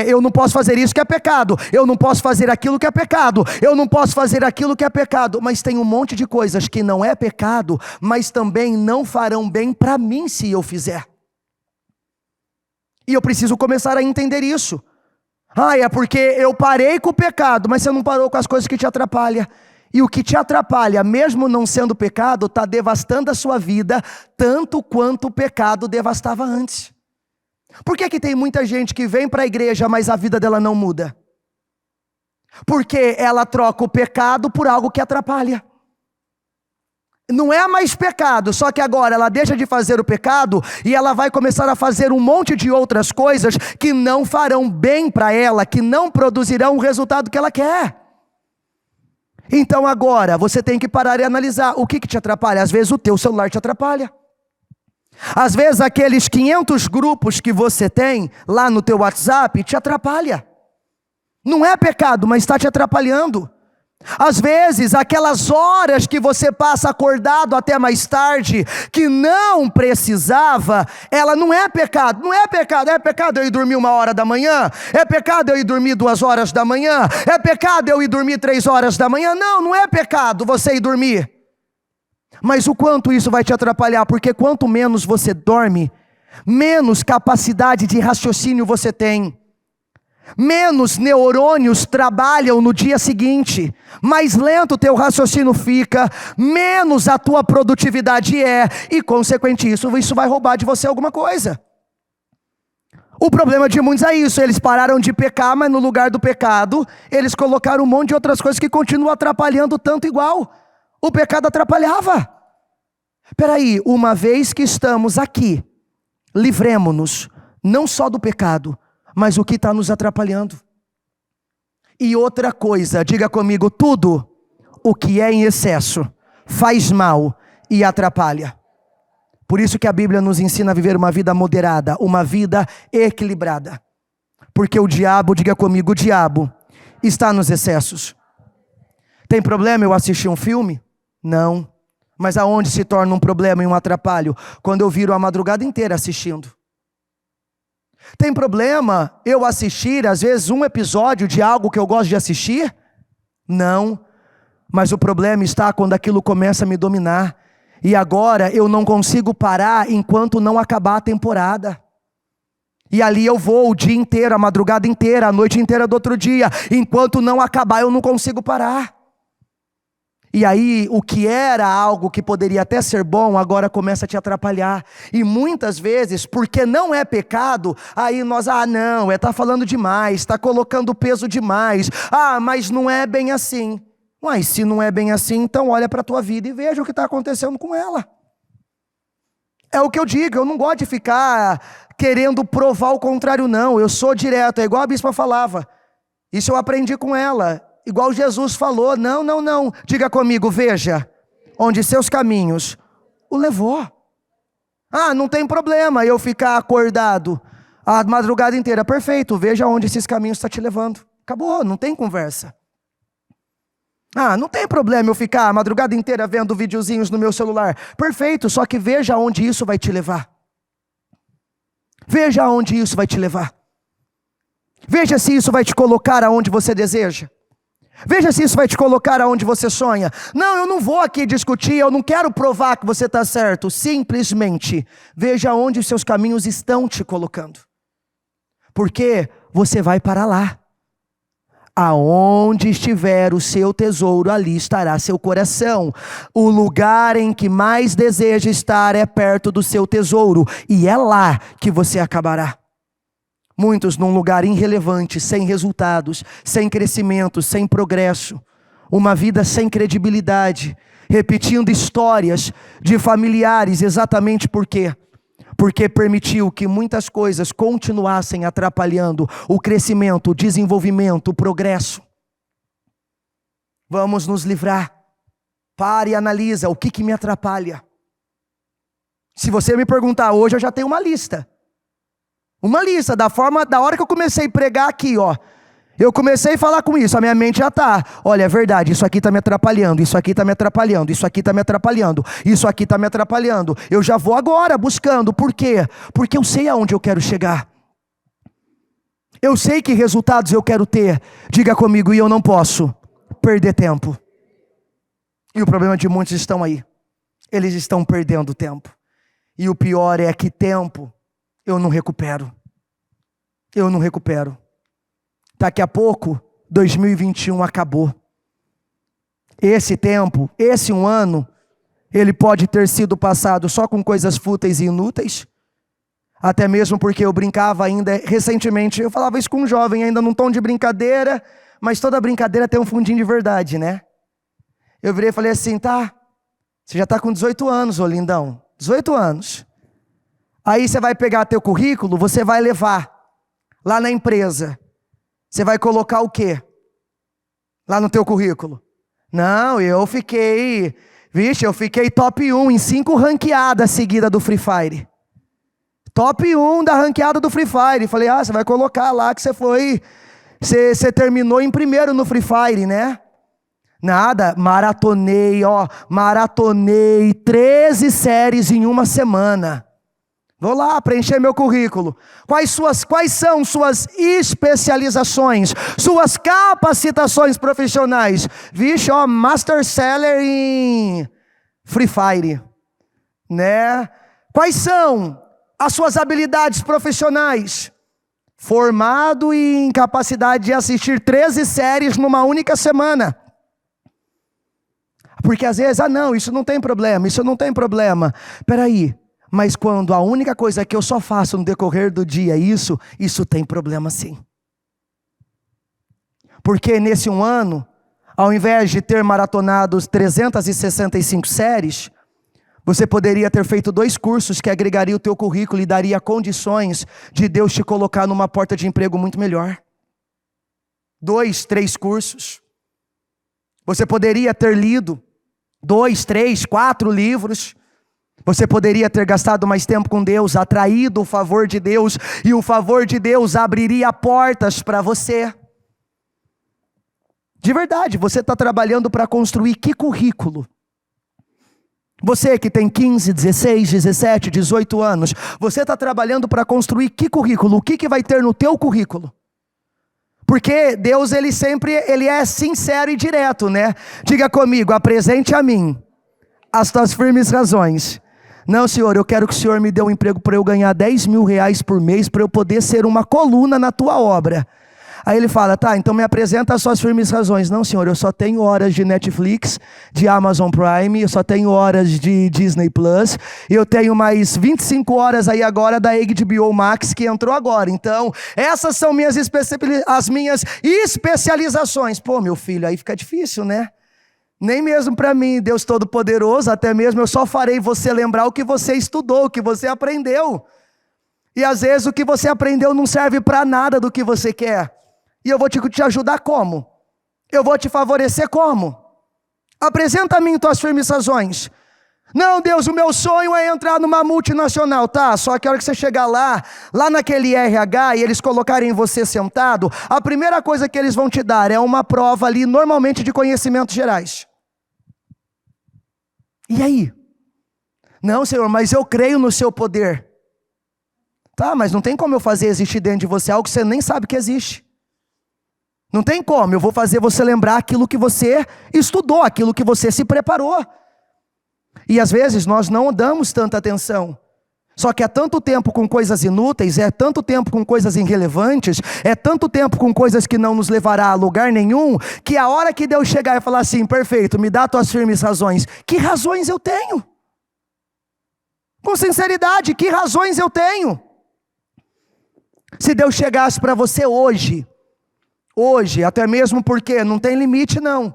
[SPEAKER 1] eu não posso fazer isso que é pecado, eu não posso fazer aquilo que é pecado, eu não posso fazer aquilo que é pecado. Mas tem um monte de coisas que não é pecado, mas também não farão bem para mim se eu fizer. E eu preciso começar a entender isso. É porque eu parei com o pecado, mas você não parou com as coisas que te atrapalham. E o que te atrapalha, mesmo não sendo pecado, está devastando a sua vida, tanto quanto o pecado devastava antes. Por que tem muita gente que vem para a igreja, mas a vida dela não muda? Porque ela troca o pecado por algo que atrapalha. Não é mais pecado, só que agora ela deixa de fazer o pecado e ela vai começar a fazer um monte de outras coisas que não farão bem para ela, que não produzirão o resultado que ela quer. Então agora você tem que parar e analisar o que te atrapalha. Às vezes o teu celular te atrapalha. Às vezes aqueles 500 grupos que você tem lá no teu WhatsApp te atrapalha. Não é pecado, mas está te atrapalhando. Às vezes, aquelas horas que você passa acordado até mais tarde, que não precisava, ela não é pecado. Não é pecado. É pecado eu ir dormir 1h da manhã? É pecado eu ir dormir 2h da manhã? É pecado eu ir dormir 3h da manhã? Não, não é pecado você ir dormir. Mas o quanto isso vai te atrapalhar? Porque quanto menos você dorme, menos capacidade de raciocínio você tem. Menos neurônios trabalham no dia seguinte, mais lento o teu raciocínio fica, menos a tua produtividade é, e consequente isso vai roubar de você alguma coisa. O problema de muitos é isso, eles pararam de pecar, mas no lugar do pecado, eles colocaram um monte de outras coisas que continuam atrapalhando tanto igual. O pecado atrapalhava. Peraí, uma vez que estamos aqui, livremo-nos, não só do pecado, mas o que está nos atrapalhando. E outra coisa, diga comigo, tudo o que é em excesso faz mal e atrapalha. Por isso que a Bíblia nos ensina a viver uma vida moderada, uma vida equilibrada. Porque o diabo, diga comigo, o diabo está nos excessos. Tem problema eu assistir um filme? Não. Mas aonde se torna um problema e um atrapalho? Quando eu viro a madrugada inteira assistindo. Tem problema eu assistir, às vezes, um episódio de algo que eu gosto de assistir? Não. Mas o problema está quando aquilo começa a me dominar. E agora eu não consigo parar enquanto não acabar a temporada. E ali eu vou o dia inteiro, a madrugada inteira, a noite inteira do outro dia. Enquanto não acabar, eu não consigo parar. E aí, o que era algo que poderia até ser bom, agora começa a te atrapalhar. E muitas vezes, porque não é pecado, aí nós, não, está falando demais, está colocando peso demais. Mas não é bem assim. Mas se não é bem assim, então olha para a tua vida e veja o que está acontecendo com ela. É o que eu digo, eu não gosto de ficar querendo provar o contrário não. Eu sou direto, é igual a bispa falava. Isso eu aprendi com ela. Igual Jesus falou, não, diga comigo, veja, onde seus caminhos o levou. Não tem problema eu ficar acordado a madrugada inteira, perfeito, veja onde esses caminhos estão te levando. Acabou, não tem conversa. Não tem problema eu ficar a madrugada inteira vendo videozinhos no meu celular, perfeito, só que veja onde isso vai te levar. Veja onde isso vai te levar. Veja se isso vai te colocar aonde você deseja. Veja se isso vai te colocar aonde você sonha. Não, eu não vou aqui discutir, eu não quero provar que você está certo. Simplesmente veja onde os seus caminhos estão te colocando. Porque você vai para lá. Aonde estiver o seu tesouro, ali estará seu coração. O lugar em que mais deseja estar é perto do seu tesouro. E é lá que você acabará. Muitos num lugar irrelevante, sem resultados, sem crescimento, sem progresso. Uma vida sem credibilidade. Repetindo histórias de familiares, exatamente por quê? Porque permitiu que muitas coisas continuassem atrapalhando o crescimento, o desenvolvimento, o progresso. Vamos nos livrar. Pare e analisa o que me atrapalha. Se você me perguntar hoje, eu já tenho uma lista. Uma lista da hora que eu comecei a pregar aqui, ó. Eu comecei a falar com isso, a minha mente já está. Olha, é verdade, isso aqui está me atrapalhando, isso aqui está me atrapalhando, isso aqui está me atrapalhando, isso aqui está me atrapalhando. Eu já vou agora buscando, por quê? Porque eu sei aonde eu quero chegar. Eu sei que resultados eu quero ter. Diga comigo, e eu não posso perder tempo. E o problema de muitos estão aí. Eles estão perdendo tempo. E o pior é que tempo eu não recupero. Eu não recupero. Daqui a pouco, 2021 acabou. Esse tempo, esse um ano, ele pode ter sido passado só com coisas fúteis e inúteis. Até mesmo porque eu brincava ainda recentemente, eu falava isso com um jovem ainda num tom de brincadeira, mas toda brincadeira tem um fundinho de verdade, né? Eu virei e falei assim, tá, você já está com 18 anos, ô lindão, 18 anos. Aí você vai pegar teu currículo, você vai levar lá na empresa. Você vai colocar o quê? Lá no teu currículo? Não, eu fiquei top 1 em 5 ranqueadas seguidas do Free Fire. Top 1 da ranqueada do Free Fire. Falei, você vai colocar lá que você terminou em primeiro no Free Fire, né? Nada, maratonei 13 séries em uma semana. Vou lá preencher meu currículo. Quais são suas especializações? Suas capacitações profissionais? Vixe, Master Seller em Free Fire, né? Quais são as suas habilidades profissionais? Formado em capacidade de assistir 13 séries numa única semana. Porque às vezes, não, isso não tem problema, isso não tem problema. Peraí. Mas quando a única coisa que eu só faço no decorrer do dia é isso tem problema sim. Porque nesse um ano, ao invés de ter maratonado 365 séries, você poderia ter feito 2 cursos que agregariam o teu currículo e daria condições de Deus te colocar numa porta de emprego muito melhor. 2, 3 cursos. Você poderia ter lido 2, 3, 4 livros. Você poderia ter gastado mais tempo com Deus, atraído o favor de Deus, e o favor de Deus abriria portas para você. De verdade, você está trabalhando para construir que currículo? Você que tem 15, 16, 17, 18 anos, você está trabalhando para construir que currículo? O que vai ter no teu currículo? Porque Deus, ele é sincero e direto, né? Diga comigo, apresente a mim as tuas firmes razões. Não, Senhor, eu quero que o Senhor me dê um emprego para eu ganhar 10 mil reais por mês, para eu poder ser uma coluna na tua obra. Aí ele fala, tá, então me apresenta as suas firmes razões. Não, Senhor, eu só tenho horas de Netflix, de Amazon Prime, eu só tenho horas de Disney Plus, e eu tenho mais 25 horas aí agora da HBO Max que entrou agora. Então, essas são as minhas especializações. Pô, meu filho, aí fica difícil, né? Nem mesmo para mim, Deus Todo-Poderoso, até mesmo eu só farei você lembrar o que você estudou, o que você aprendeu. E às vezes o que você aprendeu não serve para nada do que você quer. E eu vou te ajudar como? Eu vou te favorecer como? Apresenta a mim tuas firmes razões. Não, Deus, o meu sonho é entrar numa multinacional, tá? Só que a hora que você chegar lá naquele RH e eles colocarem você sentado, a primeira coisa que eles vão te dar é uma prova ali, normalmente de conhecimentos gerais. E aí? Não, Senhor, mas eu creio no seu poder. Tá, mas não tem como eu fazer existir dentro de você algo que você nem sabe que existe. Não tem como, eu vou fazer você lembrar aquilo que você estudou, aquilo que você se preparou. E às vezes nós não damos tanta atenção. Só que é tanto tempo com coisas inúteis, é tanto tempo com coisas irrelevantes, é tanto tempo com coisas que não nos levará a lugar nenhum, que a hora que Deus chegar e falar assim, perfeito, me dá tuas firmes razões. Que razões eu tenho? Com sinceridade, que razões eu tenho? Se Deus chegasse para você hoje, até mesmo porque não tem limite não.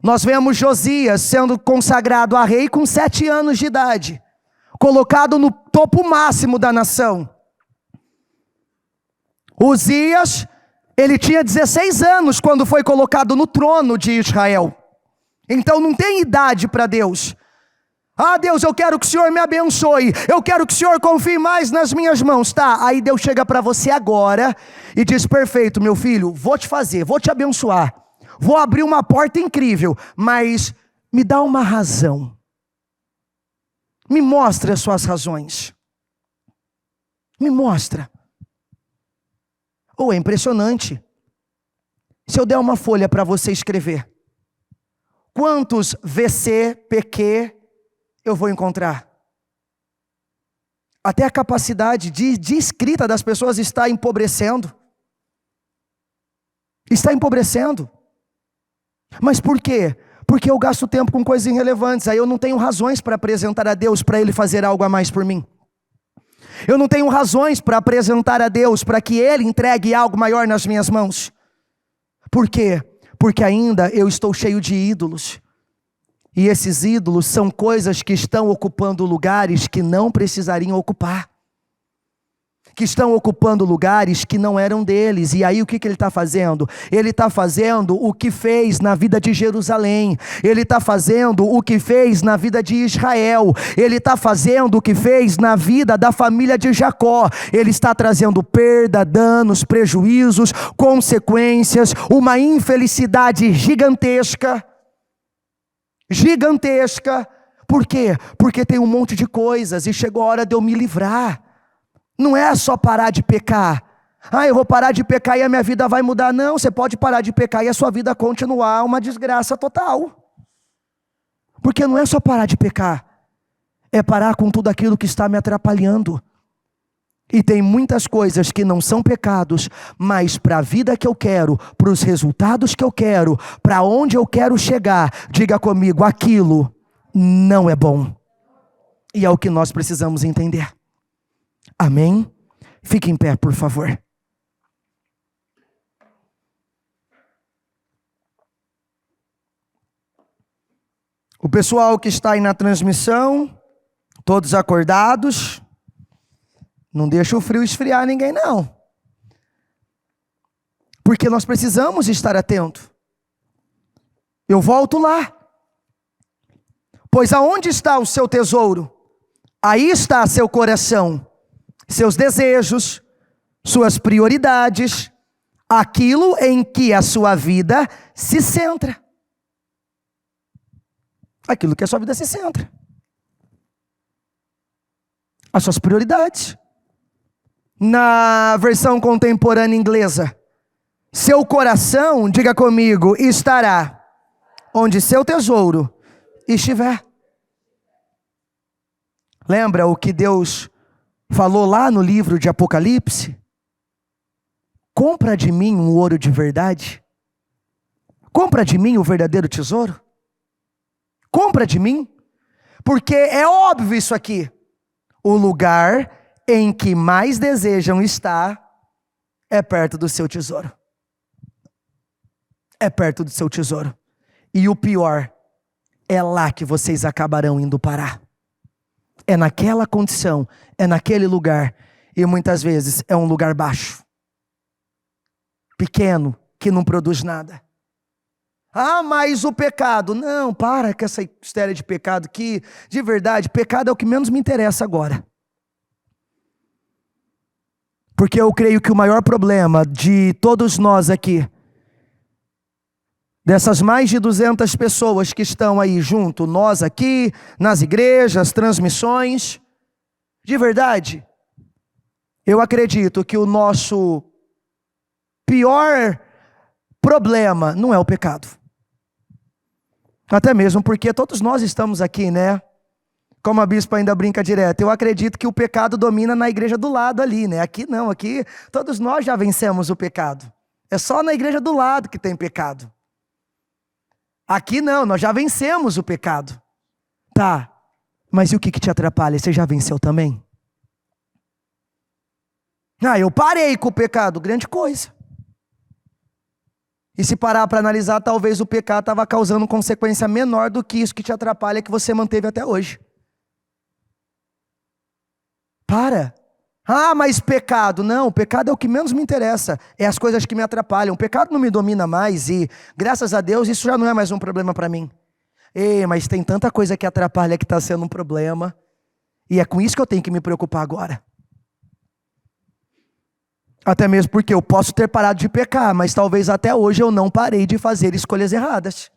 [SPEAKER 1] Nós vemos Josias sendo consagrado a rei com 7 anos de idade, colocado no topo máximo da nação. Uzias, ele tinha 16 anos quando foi colocado no trono de Israel. Então não tem idade para Deus. Ah, Deus, eu quero que o Senhor me abençoe, eu quero que o Senhor confie mais nas minhas mãos, tá? Aí Deus chega para você agora e diz, perfeito, meu filho, vou te fazer, vou te abençoar, vou abrir uma porta incrível, mas me dá uma razão. Me mostre as suas razões. Me mostra. É impressionante. Se eu der uma folha para você escrever, quantos VC, PQ eu vou encontrar? Até a capacidade de escrita das pessoas está empobrecendo. Está empobrecendo. Mas por quê? Porque eu gasto tempo com coisas irrelevantes, aí eu não tenho razões para apresentar a Deus para Ele fazer algo a mais por mim. Eu não tenho razões para apresentar a Deus para que Ele entregue algo maior nas minhas mãos. Por quê? Porque ainda eu estou cheio de ídolos. E esses ídolos são coisas que estão ocupando lugares que não precisariam ocupar. Que estão ocupando lugares que não eram deles. E aí o que ele está fazendo? Ele está fazendo o que fez na vida de Jerusalém. Ele está fazendo o que fez na vida de Israel. Ele está fazendo o que fez na vida da família de Jacó. Ele está trazendo perda, danos, prejuízos, consequências, uma infelicidade gigantesca. Gigantesca. Por quê? Porque tem um monte de coisas e chegou a hora de eu me livrar. Não é só parar de pecar. Ah, eu vou parar de pecar e a minha vida vai mudar. Não, você pode parar de pecar e a sua vida continuar uma desgraça total. Porque não é só parar de pecar. É parar com tudo aquilo que está me atrapalhando. E tem muitas coisas que não são pecados, mas para a vida que eu quero, para os resultados que eu quero, para onde eu quero chegar, diga comigo, aquilo não é bom. E é o que nós precisamos entender. Amém? Fique em pé, por favor. O pessoal que está aí na transmissão, todos acordados, não deixa o frio esfriar ninguém não. Porque nós precisamos estar atentos. Eu volto lá. Pois aonde está o seu tesouro? Aí está seu coração. Seus desejos, suas prioridades, aquilo em que a sua vida se centra. Aquilo que a sua vida se centra. As suas prioridades. Na versão contemporânea inglesa, seu coração, diga comigo, estará onde seu tesouro estiver. Lembra o que Deus falou lá no livro de Apocalipse? Compra de mim um ouro de verdade. Compra de mim o verdadeiro tesouro. Compra de mim. Porque é óbvio isso aqui. O lugar em que mais desejam estar é perto do seu tesouro. É perto do seu tesouro. E o pior, é lá que vocês acabarão indo parar. É naquela condição, é naquele lugar, e muitas vezes é um lugar baixo, pequeno, que não produz nada. Ah, mas o pecado, não, para com essa história de pecado, que de verdade, pecado é o que menos me interessa agora. Porque eu creio que o maior problema de todos nós aqui, dessas mais de 200 pessoas que estão aí junto, nós aqui, nas igrejas, transmissões, de verdade, eu acredito que o nosso pior problema não é o pecado. Até mesmo porque todos nós estamos aqui, né? Como a bispa ainda brinca direto, eu acredito que o pecado domina na igreja do lado ali, né? Aqui não, aqui todos nós já vencemos o pecado. É só na igreja do lado que tem pecado. Aqui não, nós já vencemos o pecado. Tá, mas e o que te atrapalha? Você já venceu também? Eu parei com o pecado, grande coisa. E se parar para analisar, talvez o pecado estava causando consequência menor do que isso que te atrapalha, que você manteve até hoje. Para. Mas pecado. Não, o pecado é o que menos me interessa. É as coisas que me atrapalham. O pecado não me domina mais e, graças a Deus, isso já não é mais um problema para mim. Mas tem tanta coisa que atrapalha que está sendo um problema. E é com isso que eu tenho que me preocupar agora. Até mesmo porque eu posso ter parado de pecar, mas talvez até hoje eu não parei de fazer escolhas erradas.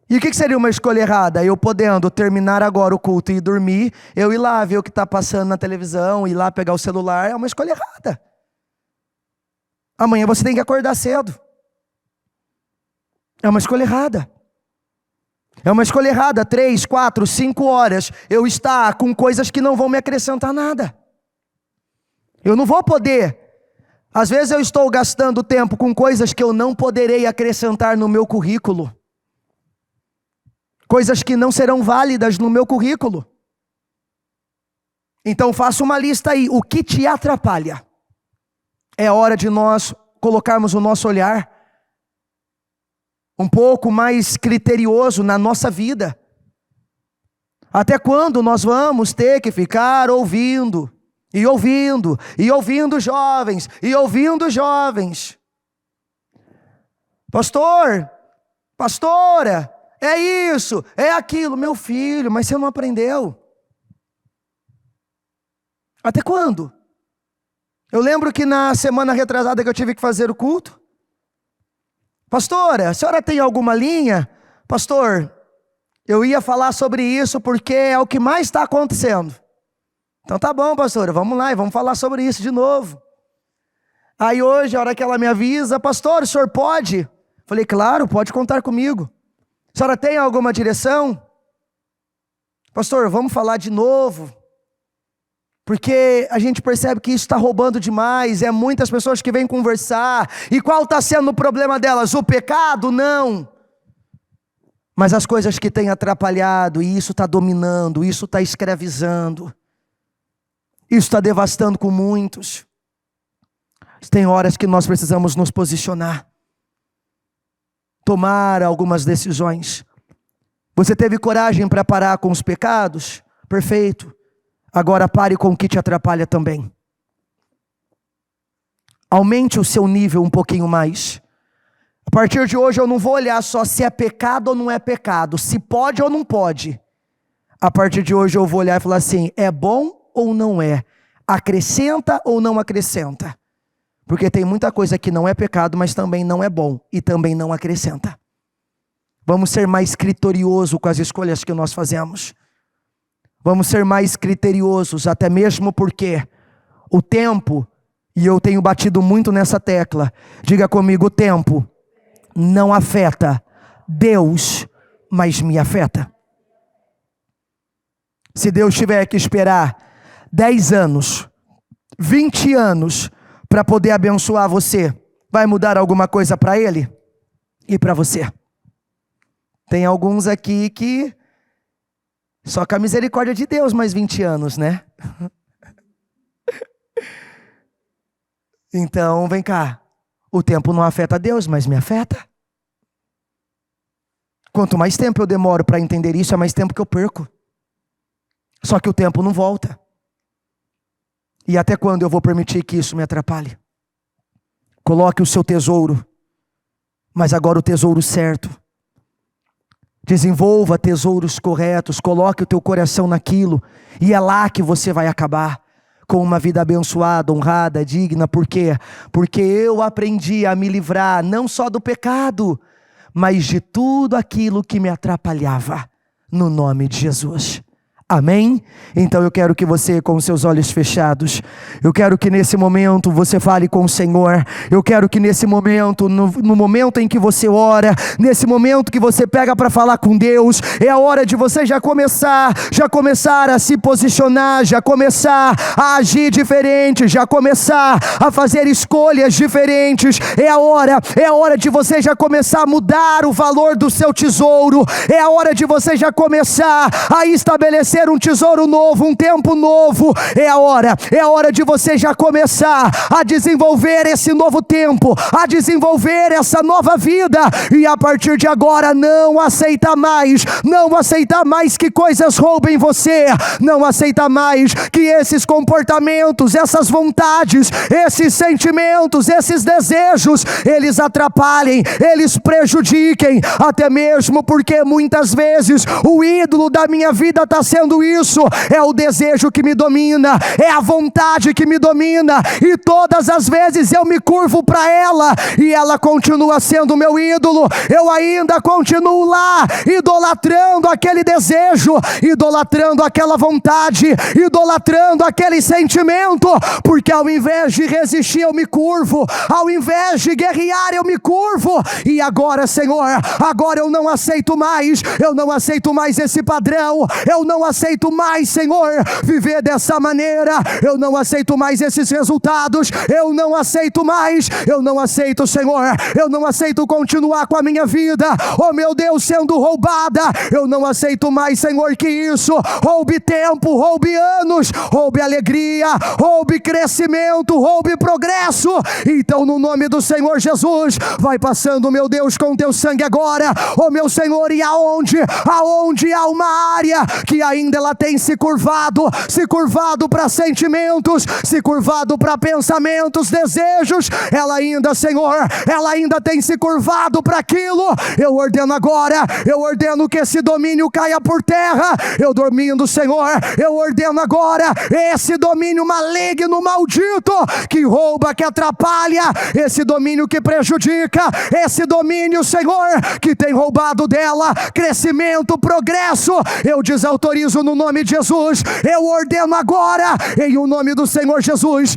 [SPEAKER 1] E o que seria uma escolha errada? Eu podendo terminar agora o culto e dormir, eu ir lá ver o que está passando na televisão, ir lá pegar o celular, é uma escolha errada. Amanhã você tem que acordar cedo. É uma escolha errada. É uma escolha errada, 3, 4, 5 horas, eu estar com coisas que não vão me acrescentar nada. Eu não vou poder. Às vezes eu estou gastando tempo com coisas que eu não poderei acrescentar no meu currículo. Coisas que não serão válidas no meu currículo. Então faça uma lista aí, o que te atrapalha? É hora de nós colocarmos o nosso olhar um pouco mais criterioso na nossa vida. Até quando nós vamos ter que ficar ouvindo, e ouvindo, e ouvindo jovens, e ouvindo jovens? Pastor, pastora, é isso, é aquilo. Meu filho, mas você não aprendeu. Até quando? Eu lembro que na semana retrasada que eu tive que fazer o culto, pastora, a senhora tem alguma linha? Pastor, eu ia falar sobre isso porque é o que mais está acontecendo. Então tá bom, pastora, vamos lá e vamos falar sobre isso de novo. Aí hoje, a hora que ela me avisa, pastor, o senhor pode? Falei, claro, pode contar comigo. A senhora tem alguma direção? Pastor, vamos falar de novo. Porque a gente percebe que isso está roubando demais, é muitas pessoas que vêm conversar. E qual está sendo o problema delas? O pecado? Não. Mas as coisas que têm atrapalhado, e isso está dominando, isso está escravizando. Isso está devastando com muitos. Tem horas que nós precisamos nos posicionar. Tomar algumas decisões. Você teve coragem para parar com os pecados? Perfeito. Agora pare com o que te atrapalha também. Aumente o seu nível um pouquinho mais. A partir de hoje eu não vou olhar só se é pecado ou não é pecado, se pode ou não pode. A partir de hoje eu vou olhar e falar assim, é bom ou não é? Acrescenta ou não acrescenta? Porque tem muita coisa que não é pecado, mas também não é bom e também não acrescenta. Vamos ser mais criteriosos com as escolhas que nós fazemos. Vamos ser mais criteriosos, até mesmo porque o tempo, e eu tenho batido muito nessa tecla, diga comigo, o tempo não afeta Deus, mas me afeta. Se Deus tiver que esperar 10 anos, 20 anos, para poder abençoar você, vai mudar alguma coisa para Ele e para você? Tem alguns aqui que só com a misericórdia de Deus mais 20 anos, né? Então, vem cá. O tempo não afeta Deus, mas me afeta. Quanto mais tempo eu demoro para entender isso, é mais tempo que eu perco. Só que o tempo não volta. E até quando eu vou permitir que isso me atrapalhe? Coloque o seu tesouro, mas agora o tesouro certo. Desenvolva tesouros corretos, coloque o teu coração naquilo, e é lá que você vai acabar com uma vida abençoada, honrada, digna. Por quê? Porque eu aprendi a me livrar não só do pecado, mas de tudo aquilo que me atrapalhava, no nome de Jesus. Amém? Então eu quero que você, com os seus olhos fechados, eu quero que nesse momento você fale com o Senhor. Eu quero que nesse momento, no momento em que você ora, nesse momento que você pega para falar com Deus, é a hora de você já começar a se posicionar, já começar a agir diferente, já começar a fazer escolhas diferentes. É a hora de você já começar a mudar o valor do seu tesouro. É a hora de você já começar a estabelecer um tesouro novo, um tempo novo. É a hora de você já começar a desenvolver esse novo tempo, a desenvolver essa nova vida, e a partir de agora não aceitar mais que coisas roubem você, não aceitar mais que esses comportamentos, essas vontades, esses sentimentos, esses desejos, eles atrapalhem, eles prejudiquem, até mesmo porque muitas vezes o ídolo da minha vida está sendo isso, é o desejo que me domina, é a vontade que me domina, e todas as vezes eu me curvo para ela, e ela continua sendo meu ídolo. Eu ainda continuo lá, idolatrando aquele desejo, idolatrando aquela vontade, idolatrando aquele sentimento, porque ao invés de resistir eu me curvo, ao invés de guerrear eu me curvo. E agora, Senhor, agora eu não aceito mais esse padrão, eu não aceito mais, Senhor, viver dessa maneira, eu não aceito mais esses resultados, eu não aceito, Senhor, eu não aceito continuar com a minha vida, oh meu Deus, sendo roubada, eu não aceito mais, Senhor, que isso roube tempo, roube anos, roube alegria, roube crescimento, roube progresso. Então, no nome do Senhor Jesus, vai passando, meu Deus, com teu sangue agora, oh meu Senhor, e aonde há uma área que ainda ela tem se curvado para sentimentos, se curvado para pensamentos, desejos, ela ainda, Senhor, ela ainda tem se curvado para aquilo, eu ordeno agora, eu ordeno que esse domínio caia por terra, eu dormindo, Senhor, eu ordeno agora, esse domínio maligno, maldito, que rouba, que atrapalha, esse domínio que prejudica, esse domínio, Senhor, que tem roubado dela crescimento, progresso, eu desautorizo no nome de Jesus, eu ordeno agora, em o nome do Senhor Jesus,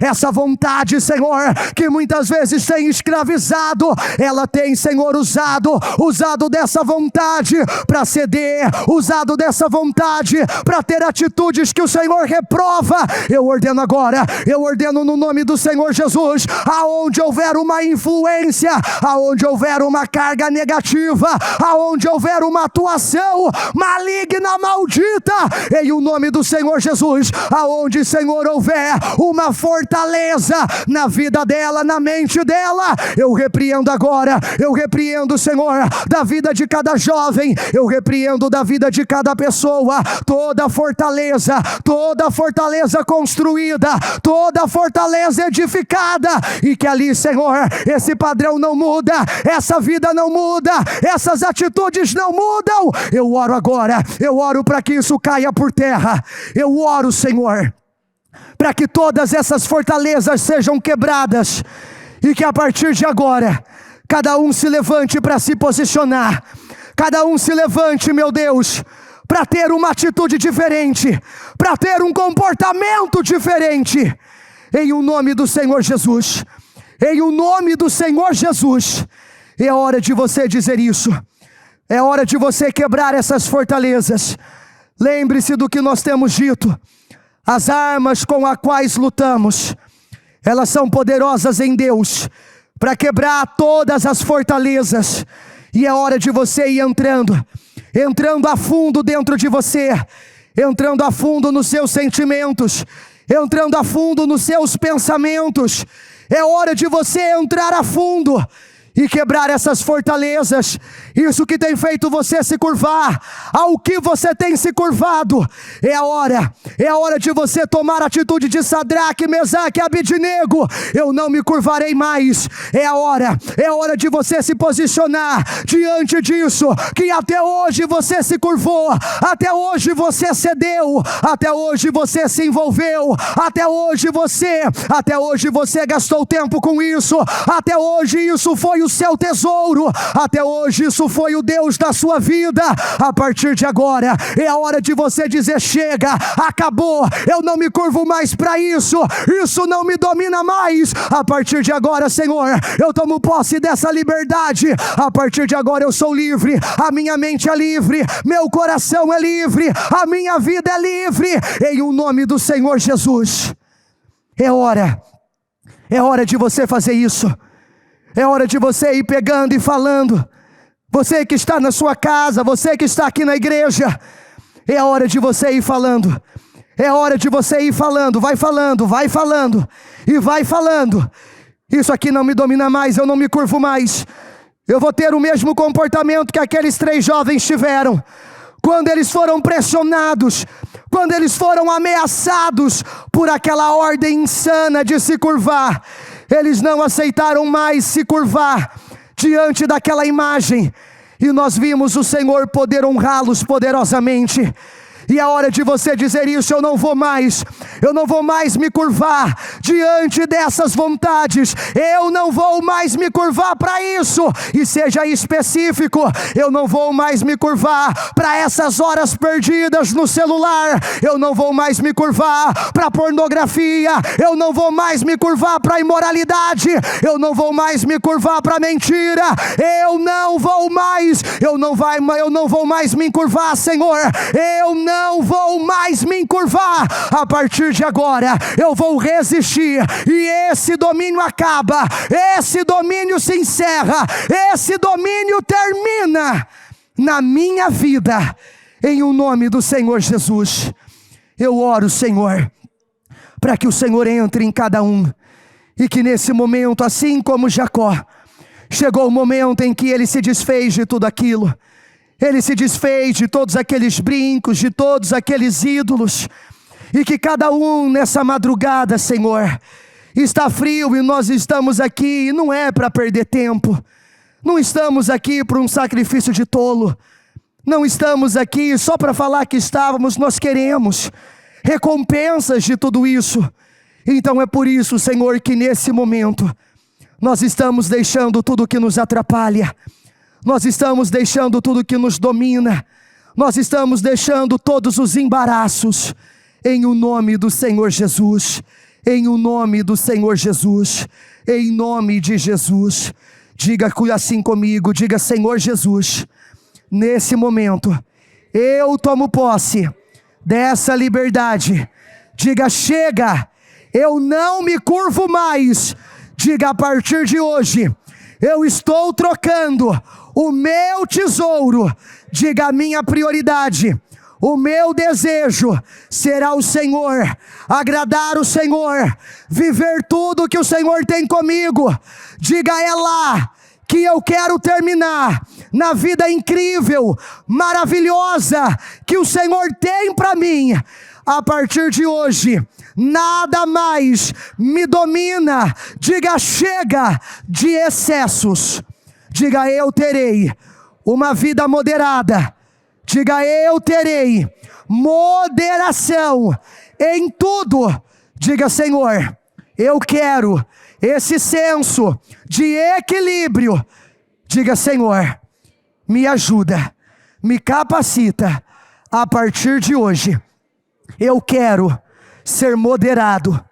[SPEAKER 1] essa vontade, Senhor, que muitas vezes tem escravizado, ela tem, Senhor, usado dessa vontade para ceder, usado dessa vontade para ter atitudes que o Senhor reprova. Eu ordeno agora, eu ordeno no nome do Senhor Jesus, aonde houver uma influência, aonde houver uma carga negativa, aonde houver uma atuação maligna, maldita, em o nome do Senhor Jesus, aonde, Senhor, houver uma fortaleza na vida dela, na mente dela, eu repreendo agora, eu repreendo, Senhor, da vida de cada jovem, eu repreendo da vida de cada pessoa, toda fortaleza construída, toda fortaleza edificada, e que ali, Senhor, esse padrão não muda, essa vida não muda, essas atitudes não mudam. Eu oro agora, eu oro para que isso caia por terra, eu oro, Senhor, para que todas essas fortalezas sejam quebradas, e que a partir de agora, cada um se levante para se posicionar, cada um se levante, meu Deus, para ter uma atitude diferente, para ter um comportamento diferente, em o nome do Senhor Jesus, em o nome do Senhor Jesus. É hora de você dizer isso, é hora de você quebrar essas fortalezas. Lembre-se do que nós temos dito, as armas com as quais lutamos, elas são poderosas em Deus, para quebrar todas as fortalezas, e é hora de você ir entrando a fundo dentro de você, entrando a fundo nos seus sentimentos, entrando a fundo nos seus pensamentos. É hora de você entrar a fundo e quebrar essas fortalezas, isso que tem feito você se curvar, ao que você tem se curvado. É a hora de você tomar a atitude de Sadraque, Mesaque e Abednego. Eu não me curvarei mais. É a hora de você se posicionar diante disso, que até hoje você se curvou, até hoje você cedeu, até hoje você se envolveu, até hoje você gastou tempo com isso, até hoje isso foi o o seu tesouro. Até hoje isso foi o Deus da sua vida. A partir de agora é a hora de você dizer: chega, acabou, eu não me curvo mais para isso, isso não me domina mais. A partir de agora, Senhor, eu tomo posse dessa liberdade. A partir de agora eu sou livre, a minha mente é livre, meu coração é livre, a minha vida é livre, em o nome do Senhor Jesus. É hora de você fazer isso. É hora de você ir pegando e falando. Você que está na sua casa, você que está aqui na igreja, é hora de você ir falando. É hora de você ir falando, vai falando e vai falando. Isso aqui não me domina mais, eu não me curvo mais. Eu vou ter o mesmo comportamento que aqueles 3 jovens tiveram. Quando eles foram pressionados, quando eles foram ameaçados por aquela ordem insana de se curvar, eles não aceitaram mais se curvar diante daquela imagem. E nós vimos o Senhor poder honrá-los poderosamente. E é hora de você dizer isso: eu não vou mais me curvar diante dessas vontades, eu não vou mais me curvar para isso. E seja específico: eu não vou mais me curvar para essas horas perdidas no celular, eu não vou mais me curvar para pornografia, eu não vou mais me curvar para imoralidade, eu não vou mais me curvar para mentira, eu não vou mais me encurvar, Senhor, eu não vou mais me encurvar. A partir de agora eu vou resistir, e esse domínio acaba, esse domínio se encerra, esse domínio termina na minha vida, em o nome do Senhor Jesus. Eu oro, Senhor, para que o Senhor entre em cada um, e que nesse momento, assim como Jacó, chegou o momento em que ele se desfez de tudo aquilo. Ele se desfez de todos aqueles brincos, de todos aqueles ídolos. E que cada um nessa madrugada, Senhor, está frio e nós estamos aqui, e não é para perder tempo. Não estamos aqui para um sacrifício de tolo. Não estamos aqui só para falar que estávamos, nós queremos recompensas de tudo isso. Então é por isso, Senhor, que nesse momento nós estamos deixando tudo que nos atrapalha. Nós estamos deixando tudo que nos domina. Nós estamos deixando todos os embaraços. Em o nome do Senhor Jesus. Em o nome do Senhor Jesus. Em nome de Jesus. Diga assim comigo. Diga: Senhor Jesus, nesse momento eu tomo posse dessa liberdade. Diga: chega, eu não me curvo mais. Diga: a partir de hoje eu estou trocando o meu tesouro. Diga: a minha prioridade, o meu desejo será o Senhor, agradar o Senhor, viver tudo que o Senhor tem comigo. Diga: é lá que eu quero terminar, na vida incrível, maravilhosa que o Senhor tem para mim. A partir de hoje, nada mais me domina. Diga: chega de excessos. Diga: eu terei uma vida moderada. Diga: eu terei moderação em tudo. Diga: Senhor, eu quero esse senso de equilíbrio. Diga: Senhor, me ajuda, me capacita. A partir de hoje, eu quero ser moderado,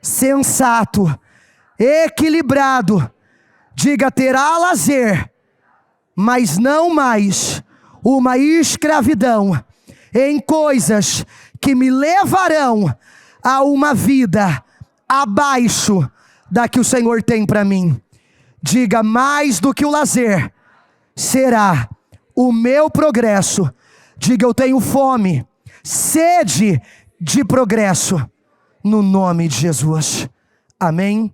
[SPEAKER 1] sensato, equilibrado. Diga: terá lazer, mas não mais uma escravidão em coisas que me levarão a uma vida abaixo da que o Senhor tem para mim. Diga: mais do que o lazer será o meu progresso. Diga: eu tenho fome, sede de progresso, no nome de Jesus. Amém.